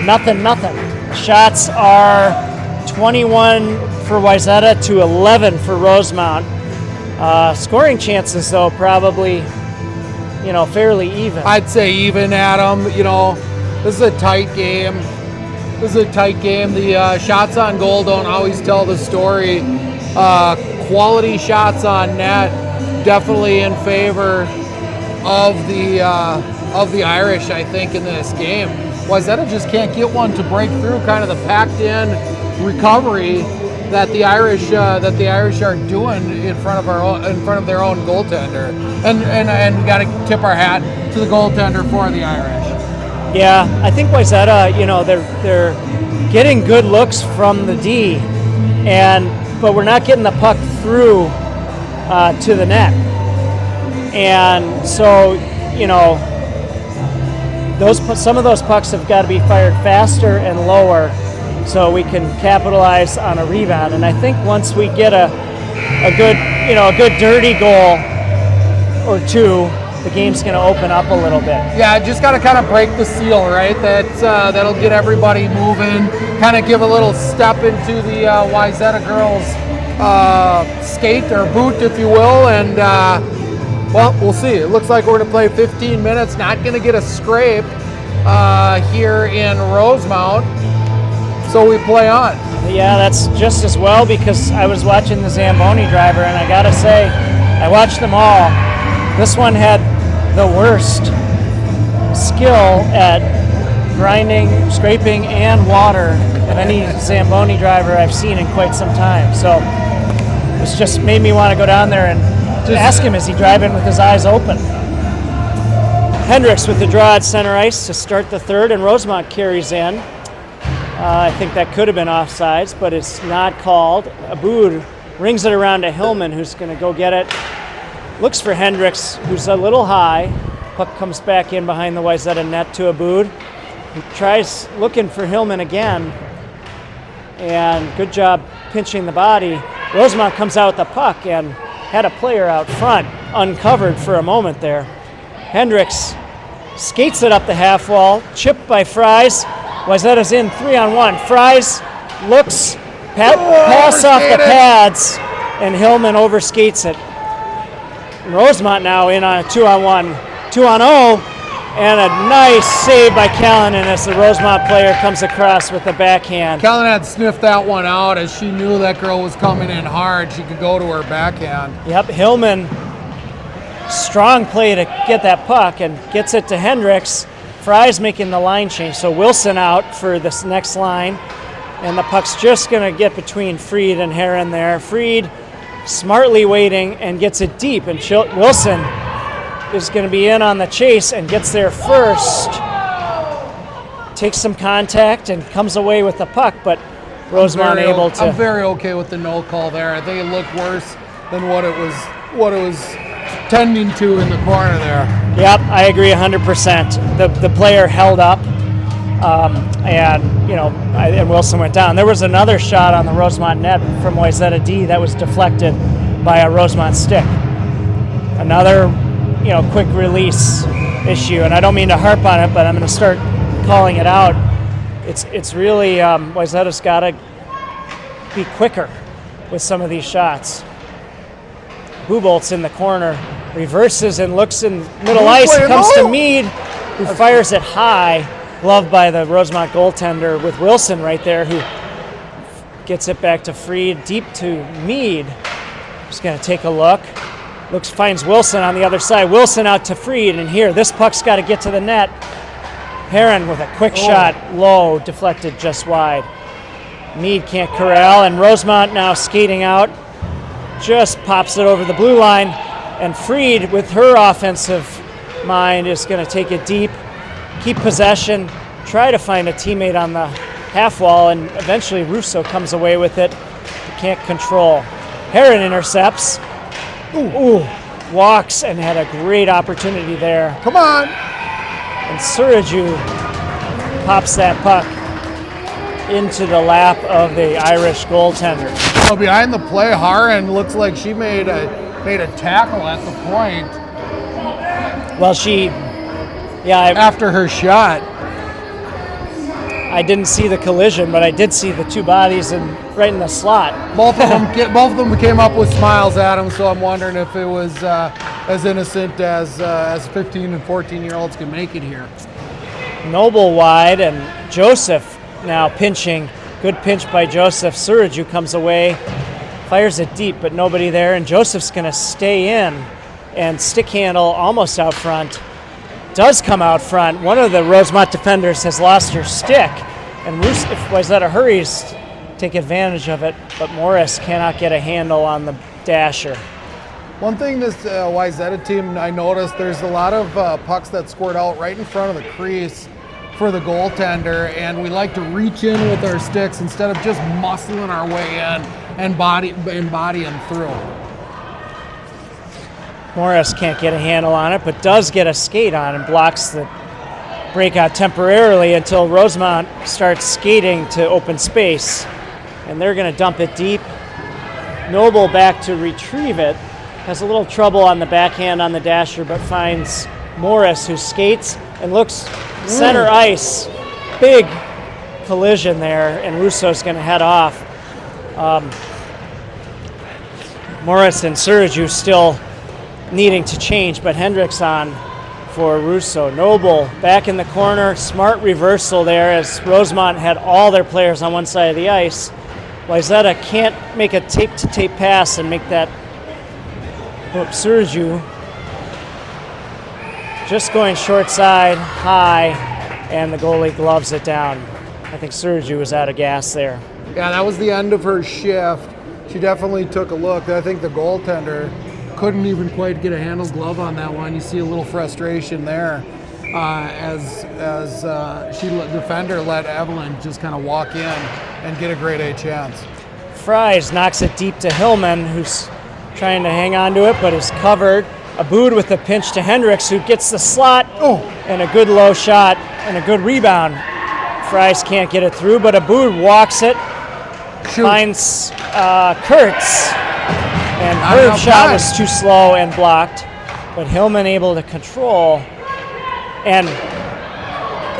Nothing. Shots are 21 for Wayzata to 11 for Rosemount. Scoring chances, though, probably, fairly even. I'd say even, Adam. This is a tight game. The shots on goal don't always tell the story. Quality shots on net definitely in favor of the Irish, I think, in this game. Wayzata just can't get one to break through kind of the packed-in recovery that the Irish are doing in front of their own goaltender, and we got to tip our hat to the goaltender for the Irish. Yeah, I think Wayzata, they're getting good looks from the D, but we're not getting the puck through to the net, and so some of those pucks have got to be fired faster and lower, so we can capitalize on a rebound. And I think once we get a good dirty goal or two, the game's going to open up a little bit. Yeah, just got to kind of break the seal, right? That'll get everybody moving, kind of give a little step into the Wayzata girls' skate or boot, if you will, and we'll see. It looks like we're going to play 15 minutes, not going to get a scrape here in Rosemount, so we play on. Yeah, that's just as well, because I was watching the Zamboni driver, and I got to say, I watched them all. This one had the worst skill at grinding, scraping, and water of any Zamboni driver I've seen in quite some time. So it's just made me want to go down there and ask him, is he driving with his eyes open? Hendricks with the draw at center ice to start the third, and Rosemount carries in. I think that could have been offsides, but it's not called. Aboud rings it around to Hillman, who's going to go get it. Looks for Hendricks, who's a little high. Puck comes back in behind the Wayzata net to Aboud. He tries looking for Hillman again, and good job pinching the body. Rosemount comes out with the puck and had a player out front uncovered for a moment there. Hendricks skates it up the half wall, chipped by Fries. Wayzata's in 3-on-1. Fries looks, pass off the pads, and Hillman overskates it. Rosemount now in on a 2-on-1, 2-on-0, and a nice save by Callanan as the Rosemount player comes across with the backhand. Callanan sniffed that one out as she knew that girl was coming in hard. She could go to her backhand. Yep, Hillman, strong play to get that puck and gets it to Hendricks. Fry's making the line change, so Wilson out for this next line, And the puck's just going to get between Freed and Heron there. Freed smartly waiting and gets it deep. And Wilson is going to be in on the chase and gets there first. Takes some contact and comes away with the puck, but Rosemount able to. I'm very okay with the no call there. I think it looked worse than what it was tending to in the corner there. Yep, I agree 100%. The player held up, and Wilson went down. There was another shot on the Rosemount net from Wayzata D that was deflected by a Rosemount stick. Another, quick release issue, and I don't mean to harp on it, but I'm going to start calling it out. It's really Wayzata's got to be quicker with some of these shots. Bubolt's in the corner, reverses and looks in middle ice. Comes to Mead, who fires it high, gloved by the Rosemount goaltender with Wilson right there, who gets it back to Freed, deep to Mead. Just going to take a look. Finds Wilson on the other side. Wilson out to Freed, and here, this puck's got to get to the net. Heron with a quick shot, low, deflected just wide. Mead can't corral, and Rosemount now skating out. Just pops it over the blue line, and Freed, with her offensive mind, is going to take it deep, keep possession, try to find a teammate on the half wall, and eventually Russo comes away with it. Can't control. Heron intercepts. Walks and had a great opportunity there. Come on! And Suraju pops that puck into the lap of the Irish goaltender. Well, behind the play, Haran looks like she made a tackle at the point. Well, after her shot. I didn't see the collision, but I did see the two bodies right in the slot. Both of them came up with smiles at him, so I'm wondering if it was as innocent as 15 and 14-year-olds can make it here. Noble wide, and Joseph now pinching. Good pinch by Joseph. Suraju comes away, fires it deep, but nobody there, and Joseph's going to stay in and stick handle almost out front. Does come out front. One of the Rosemount defenders has lost her stick, and if Wayzata hurries, take advantage of it, but Morris cannot get a handle on the dasher. One thing this Wayzata team, I noticed there's a lot of pucks that squirt out right in front of the crease for the goaltender, and we like to reach in with our sticks instead of just muscling our way in and bodying through. Morris can't get a handle on it, but does get a skate on and blocks the breakout temporarily until Rosemount starts skating to open space. And they're going to dump it deep. Noble back to retrieve it. Has a little trouble on the backhand on the dasher, but finds Morris, who skates and looks center ice. Big collision there, and Russo's going to head off. Morris and Suraju still needing to change, but Hendricks on for Russo. Noble back in the corner, smart reversal there as Rosemount had all their players on one side of the ice. Wayzata can't make a tape-to-tape pass and make that. Suraju just going short side, high, and the goalie gloves it down. I think Suraju was out of gas there. Yeah, that was the end of her shift. She definitely took a look. I think the goaltender couldn't even quite get a handle glove on that one. You see a little frustration there as the defender let Evelyn just kind of walk in and get a grade A chance. Fries knocks it deep to Hillman, who's trying to hang on to it, but is covered. Abood with the pinch to Hendricks, who gets the slot, and a good low shot and a good rebound. Fries can't get it through, but Abood walks it, finds Kurtz, and her shot was too slow and blocked, but Hillman able to control, and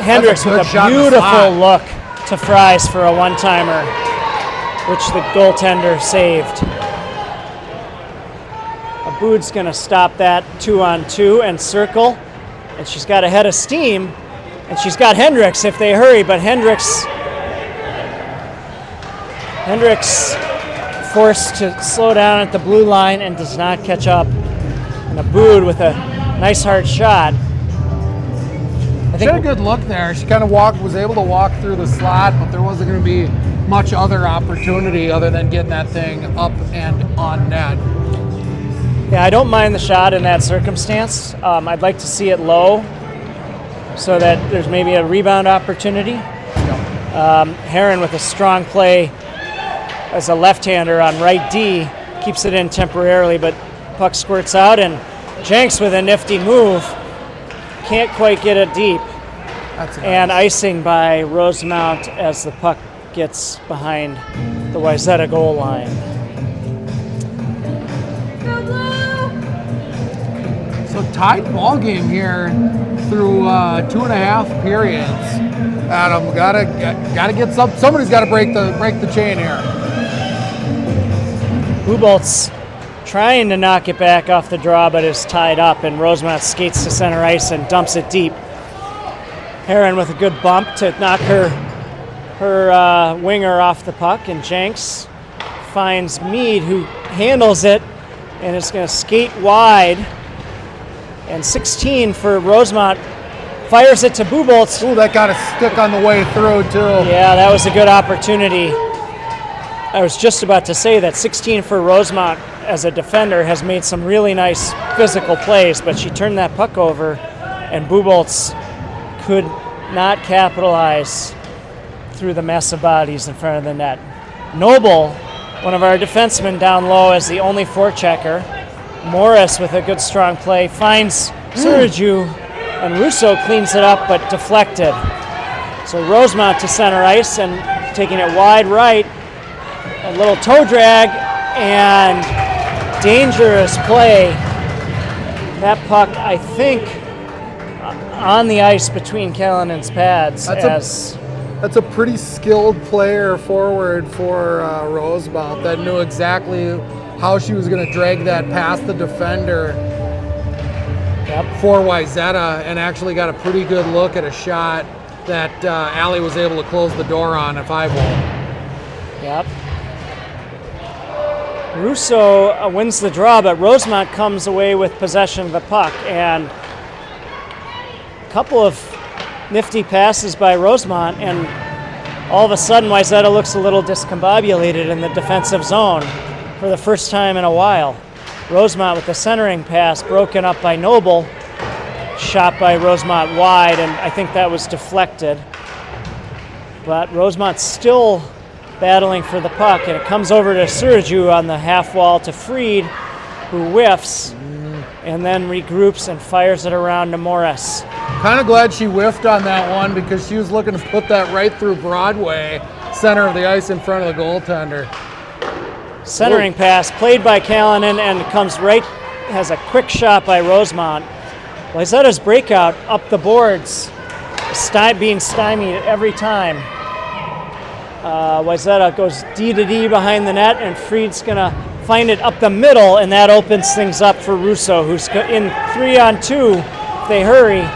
Hendricks with a beautiful look to Fries for a one-timer, which the goaltender saved. Abood's going to stop that 2-on-2 and circle, and she's got a head of steam, and she's got Hendricks if they hurry, but Hendricks forced to slow down at the blue line and does not catch up. And Abood with a nice hard shot. She had a good look there. She kind of was able to walk through the slot, but there wasn't going to be much other opportunity other than getting that thing up and on net. Yeah, I don't mind the shot in that circumstance. I'd like to see it low so that there's maybe a rebound opportunity. Heron with a strong play as a left-hander on right D, keeps it in temporarily, but puck squirts out, and Jenks with a nifty move, can't quite get it deep. And icing by Rosemount as the puck gets behind the Wayzata goal line. So tight ball game here through 2.5 periods. Adam, gotta get some. Somebody's got to break the chain here. Bubolt's trying to knock it back off the draw, but is tied up, and Rosemount skates to center ice and dumps it deep. Heron with a good bump to knock her winger off the puck, and Jenks finds Mead, who handles it, and is going to skate wide. And 16 for Rosemount, fires it to Buboltz. Ooh, that got a stick on the way through, too. Yeah, that was a good opportunity. I was just about to say that 16 for Rosemount as a defender has made some really nice physical plays, but she turned that puck over, and Buboltz could not capitalize through the mess of bodies in front of the net. Noble, one of our defensemen down low, as the only forechecker. Morris with a good strong play finds Suraju, and Russo cleans it up but deflected. So Rosemount to center ice and taking it wide right. A little toe drag and dangerous play. That puck, I think, on the ice between Callanan's pads. That's a pretty skilled player forward for Rosemount that knew exactly how she was going to drag that past the defender for Wayzata, and actually got a pretty good look at a shot that Allie was able to close the door on at 5-hole. Yep. Russo wins the draw, but Rosemount comes away with possession of the puck, and a couple of nifty passes by Rosemount, and all of a sudden Wayzata looks a little discombobulated in the defensive zone for the first time in a while. Rosemount with the centering pass broken up by Noble, shot by Rosemount wide, and I think that was deflected. But Rosemount's still battling for the puck, and it comes over to Suraju on the half wall to Freed, who whiffs and then regroups and fires it around to Morris. Kind of glad she whiffed on that one, because she was looking to put that right through Broadway, center of the ice in front of the goaltender. Centering pass played by Callanan, and comes right, has a quick shot by Rosemount. Wayzata's breakout up the boards, being stymied every time. Wayzata goes D to D behind the net, and Freed's going to find it up the middle, and that opens things up for Russo, who's in 3-on-2. If they hurry,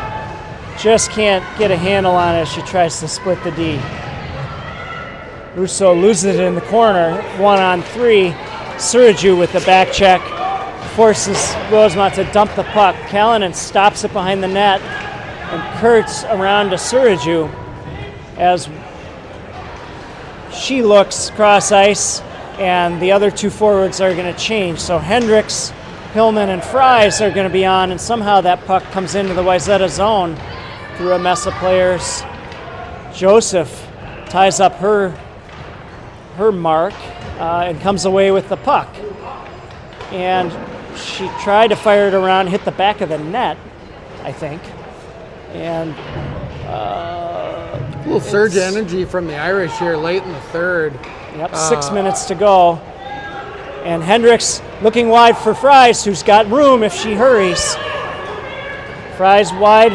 just can't get a handle on it as she tries to split the D. Russo loses it in the corner, 1-on-3. Suraju with the back check forces Rosemount to dump the puck. Callanan stops it behind the net, and Kurtz around to Suraju as she looks cross ice, and the other two forwards are going to change. So Hendricks, Hillman, and Fries are going to be on, and somehow that puck comes into the Wayzata zone through a mess of players. Joseph ties up her mark and comes away with the puck. And she tried to fire it around, hit the back of the net, I think. And a little surge energy from the Irish here late in the third. Yep, 6 minutes to go. And Hendricks looking wide for Fries, who's got room if she hurries. Fries wide,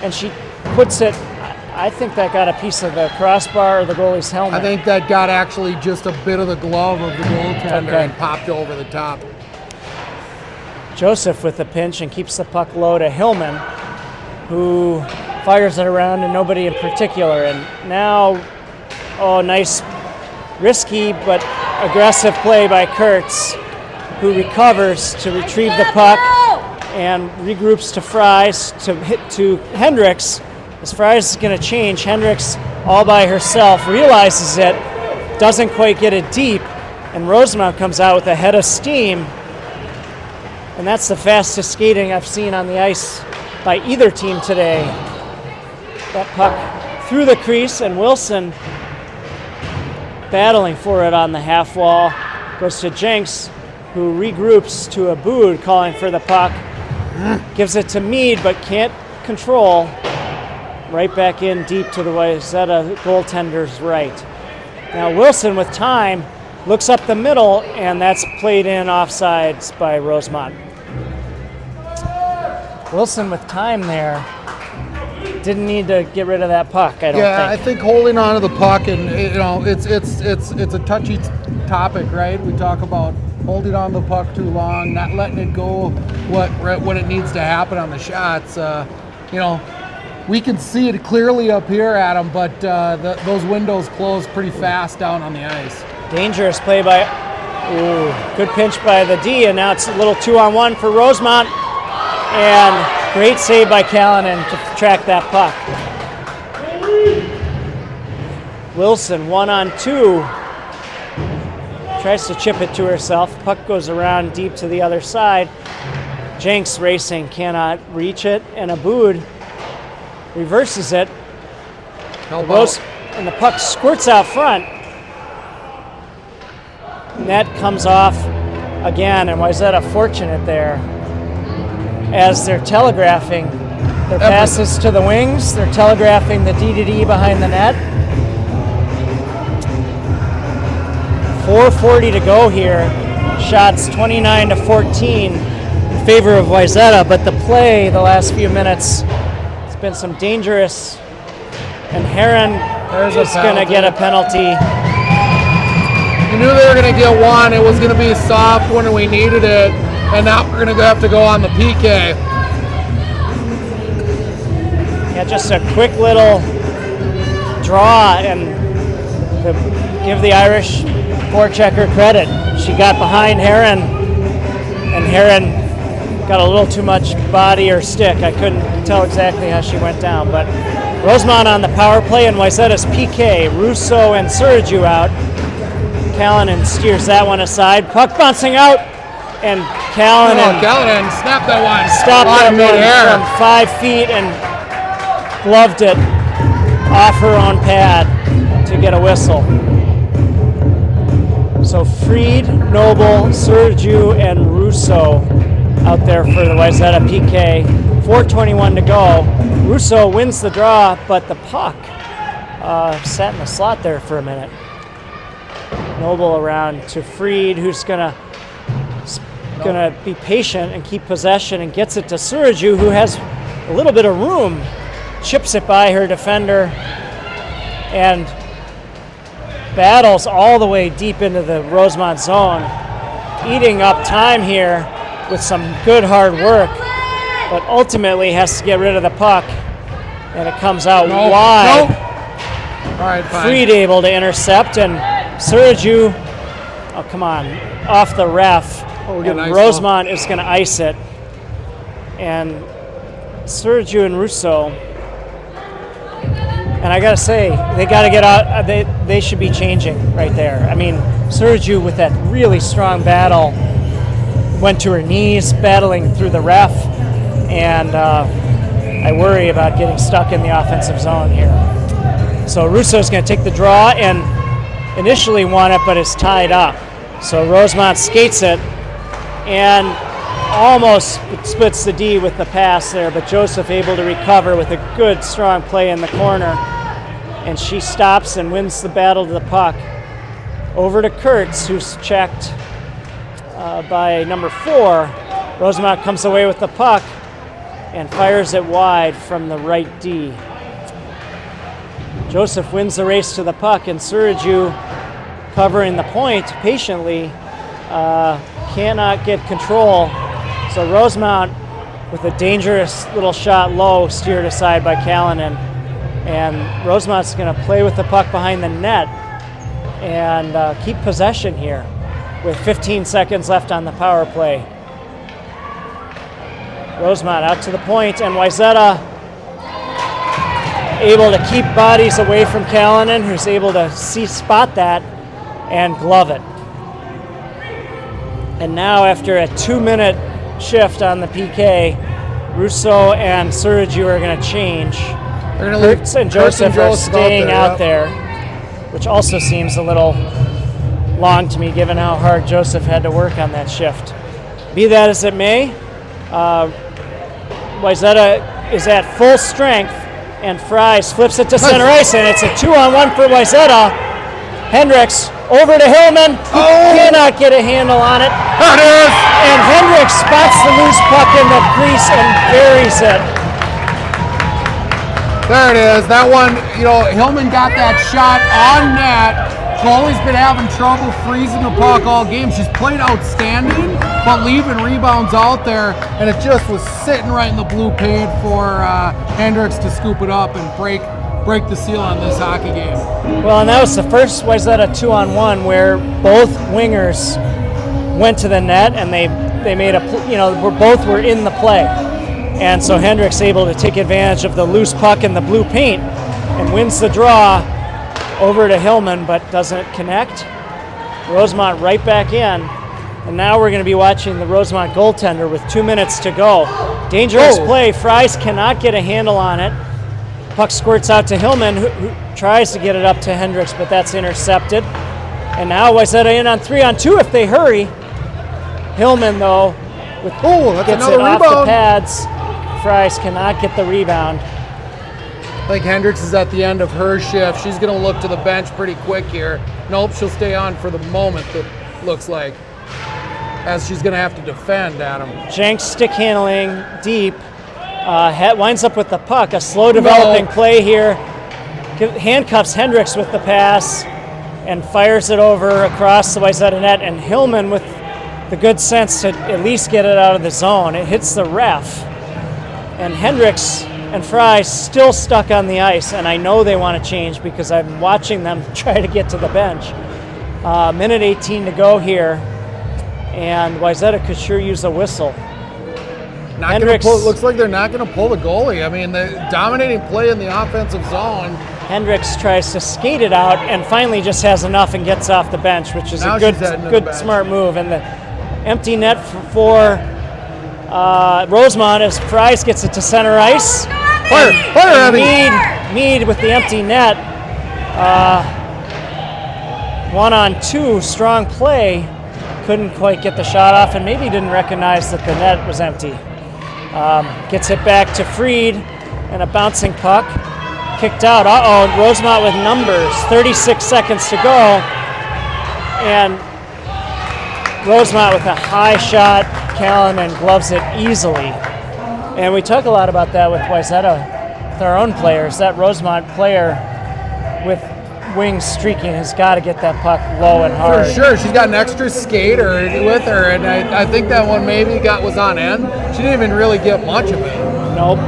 and she puts it. I think that got a piece of the crossbar or the goalie's helmet. I think that got actually just a bit of the glove of the goaltender and popped over the top. Joseph with the pinch and keeps the puck low to Hillman, who fires it around to nobody in particular. And now, nice, risky but aggressive play by Kurtz, who recovers to retrieve the puck and regroups to Fries to hit to Hendricks. As Fries is going to change, Hendricks all by herself realizes it, doesn't quite get it deep, and Rosemount comes out with a head of steam, and that's the fastest skating I've seen on the ice by either team today. That puck through the crease, and Wilson battling for it on the half wall. Goes to Jenks, who regroups to Aboud, calling for the puck. Gives it to Mead, but can't control. Right back in deep to the Wayzata goaltender's right. Now Wilson with time looks up the middle, and that's played in offsides by Rosemount. Wilson with time there. Didn't need to get rid of that puck, I don't think. Yeah, I think holding on to the puck, and it's a touchy topic, right? We talk about holding on to the puck too long, not letting it go when it needs to happen on the shots. We can see it clearly up here, Adam, but those windows close pretty fast down on the ice. Dangerous play by, good pinch by the D, and now it's a little 2-on-1 for Rosemount, and great save by Callanan to track that puck. Wilson 1-on-2, tries to chip it to herself. Puck goes around deep to the other side. Jenks racing, cannot reach it, and Aboud reverses it. And the puck squirts out front. Net comes off again, and Wayzata fortunate there as they're telegraphing their passes to the wings. They're telegraphing the D-to-D behind the net. 4:40 to go here. Shots 29-14 in favor of Wayzata, but the play the last few minutes, it's been some dangerous, and Heron is going to get a penalty. You knew they were going to get one. It was going to be soft when we needed it, and now we're going to have to go on the PK. Yeah, just a quick little draw, and give the Irish forechecker credit. She got behind Heron, and Heron got a little too much body or stick. I couldn't tell exactly how she went down, but Rosemount on the power play, and Wayzata's PK. Russo and Suraju out. Callanan steers that one aside. Puck bouncing out, and Callanan snapped that one. Stopped that one from 5 feet and gloved it off her own pad to get a whistle. So Freed, Noble, Suraju, and Russo out there for the Wayzata PK. 4:21 to go. Russo wins the draw, but the puck sat in the slot there for a minute. Noble around to Freed, who's gonna be patient and keep possession, and gets it to Suraju, who has a little bit of room. Chips it by her defender and battles all the way deep into the Rosemount zone, eating up time here with some good hard work, but ultimately has to get rid of the puck, and it comes out wide. All right, fine. Freed able to intercept, and Suraju, oh come on, off the ref, and Rosemount is going to ice it, and Suraju and Russo. And I gotta say, they gotta get out. They should be changing right there. I mean, Suraju with that really strong battle went to her knees, battling through the ref, and I worry about getting stuck in the offensive zone here. So Russo's gonna take the draw and initially won it, but is tied up. So Rosemount skates it and almost splits the D with the pass there, but Joseph able to recover with a good, strong play in the corner. And she stops and wins the battle to the puck. Over to Kurtz, who's checked by number 4. Rosemount comes away with the puck and fires it wide from the right D. Joseph wins the race to the puck, and Suraju, covering the point patiently, cannot get control. So Rosemount, with a dangerous little shot low, steered aside by Callanan. And Rosemount's going to play with the puck behind the net and keep possession here with 15 seconds left on the power play. Rosemount out to the point, and Wayzata able to keep bodies away from Callanan, who's able to spot that and glove it. And now after a 2-minute shift on the PK, Russo and Suraju are going to change. Kurtz and Joseph are staying out there, which also seems a little long to me given how hard Joseph had to work on that shift. Be that as it may, Wayzata is at full strength, and Fries flips it to center ice, and it's a 2-on-1 for Wayzata. Hendricks over to Hillman, who cannot get a handle on it. There it is! And Hendricks spots the loose puck in the crease and buries it. There it is. That one, Hillman got that shot on net. Goalie's been having trouble freezing the puck all game. She's played outstanding, but leaving rebounds out there, and it just was sitting right in the blue paint for Hendricks to scoop it up and break the seal on this hockey game. Well, and that was the first Wayzata 2-on-1 where both wingers went to the net, and they made both were in the play. And so Hendricks able to take advantage of the loose puck in the blue paint and wins the draw over to Hillman, but doesn't connect. Rosemount right back in. And now we're going to be watching the Rosemount goaltender with 2 minutes to go. Dangerous play. Fries cannot get a handle on it. Puck squirts out to Hillman, who tries to get it up to Hendricks, but that's intercepted. And now Wayzata in on 3-on-2 if they hurry. Hillman, though, gets it off the pads. Fries cannot get the rebound. I think Hendricks is at the end of her shift. She's going to look to the bench pretty quick here. Nope, she'll stay on for the moment, it looks like, as she's going to have to defend, Adam. Jenks stick handling deep. Winds up with the puck. A slow developing play here. Handcuffs Hendricks with the pass and fires it over across the Wayzata net. And Hillman with the good sense to at least get it out of the zone. It hits the ref. And Hendricks and Fry still stuck on the ice. And I know they want to change because I'm watching them try to get to the bench. Minute 18 to go here. And Wayzata could sure use a whistle. Looks like they're not going to pull the goalie. I mean, the dominating play in the offensive zone. Hendricks tries to skate it out and finally just has enough and gets off the bench, which is a good smart move. And the empty net for Rosemount as Fries gets it to center ice. Mead with the empty net. 1-on-2, strong play. Couldn't quite get the shot off and maybe didn't recognize that the net was empty. Gets it back to Freed and a bouncing puck. Kicked out. Rosemount with numbers. 36 seconds to go. And Rosemount with a high shot. Callanan gloves it easily. And we talk a lot about that with Wayzata, with our own players. That Rosemount player with wings streaking has got to get that puck low and hard. For sure. She's got an extra skater with her, and I think that one maybe was on end. She didn't even really get much of it. Nope.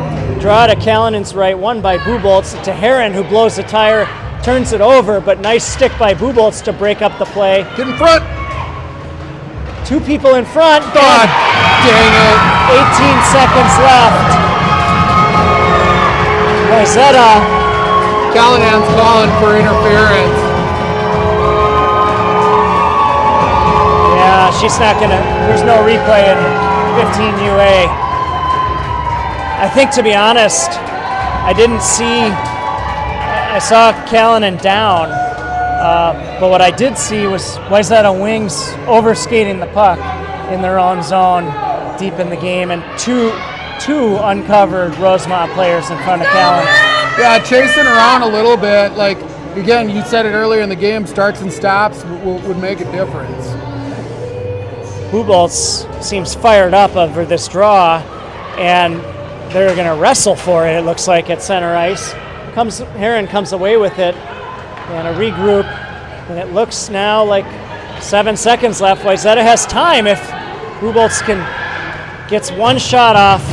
Draw to Callanan's right, won by Buboltz to Heron, who blows the tire, turns it over, but nice stick by Buboltz to break up the play. Get in front. Two people in front. God dang it. 18 seconds left. Wayzata. Callahan's calling for interference. Yeah, she's not going to, there's no replay in 15 UA. I think, to be honest, I saw Callanan down, but what I did see was Wayzata wings overskating the puck in their own zone deep in the game, and two uncovered Rosemount players in front of Callanan. Yeah, chasing around a little bit. Like, again, you said it earlier in the game, starts and stops would make a difference. Buboltz seems fired up over this draw, and they're going to wrestle for it, it looks like, at center ice. Heron comes away with it, and a regroup, and it looks now like 7 seconds left. Wayzata has time if Buboltz gets one shot off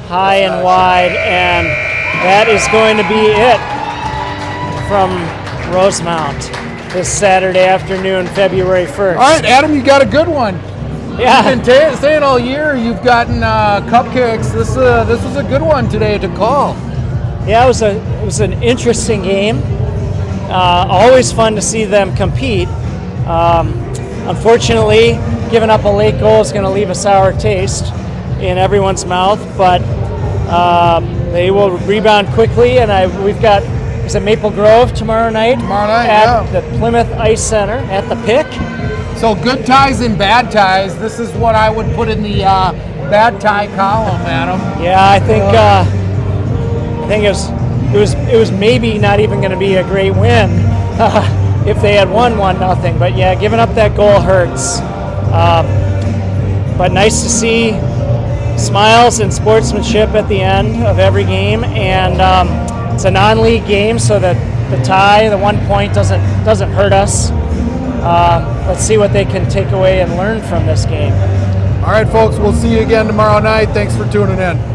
high and wide, and that is going to be it from Rosemount this Saturday afternoon, February 1st. All right, Adam, you got a good one. Yeah. You've been saying all year you've gotten cupcakes. This was a good one today to call. Yeah, it was an interesting game. Always fun to see them compete. Unfortunately, giving up a late goal is going to leave a sour taste in everyone's mouth, but they will rebound quickly, and we've got, is it Maple Grove tomorrow night? Tomorrow night, at the Plymouth Ice Center at the Pick. So good ties and bad ties. This is what I would put in the bad tie column, Adam. Yeah, I think it was maybe not even going to be a great win if they had won 1-0. But yeah, giving up that goal hurts. But nice to see smiles and sportsmanship at the end of every game, and it's a non-league game, so that the tie, the 1 point, doesn't hurt us. Let's see what they can take away and learn from this game. All right, folks, we'll see you again tomorrow night. Thanks for tuning in.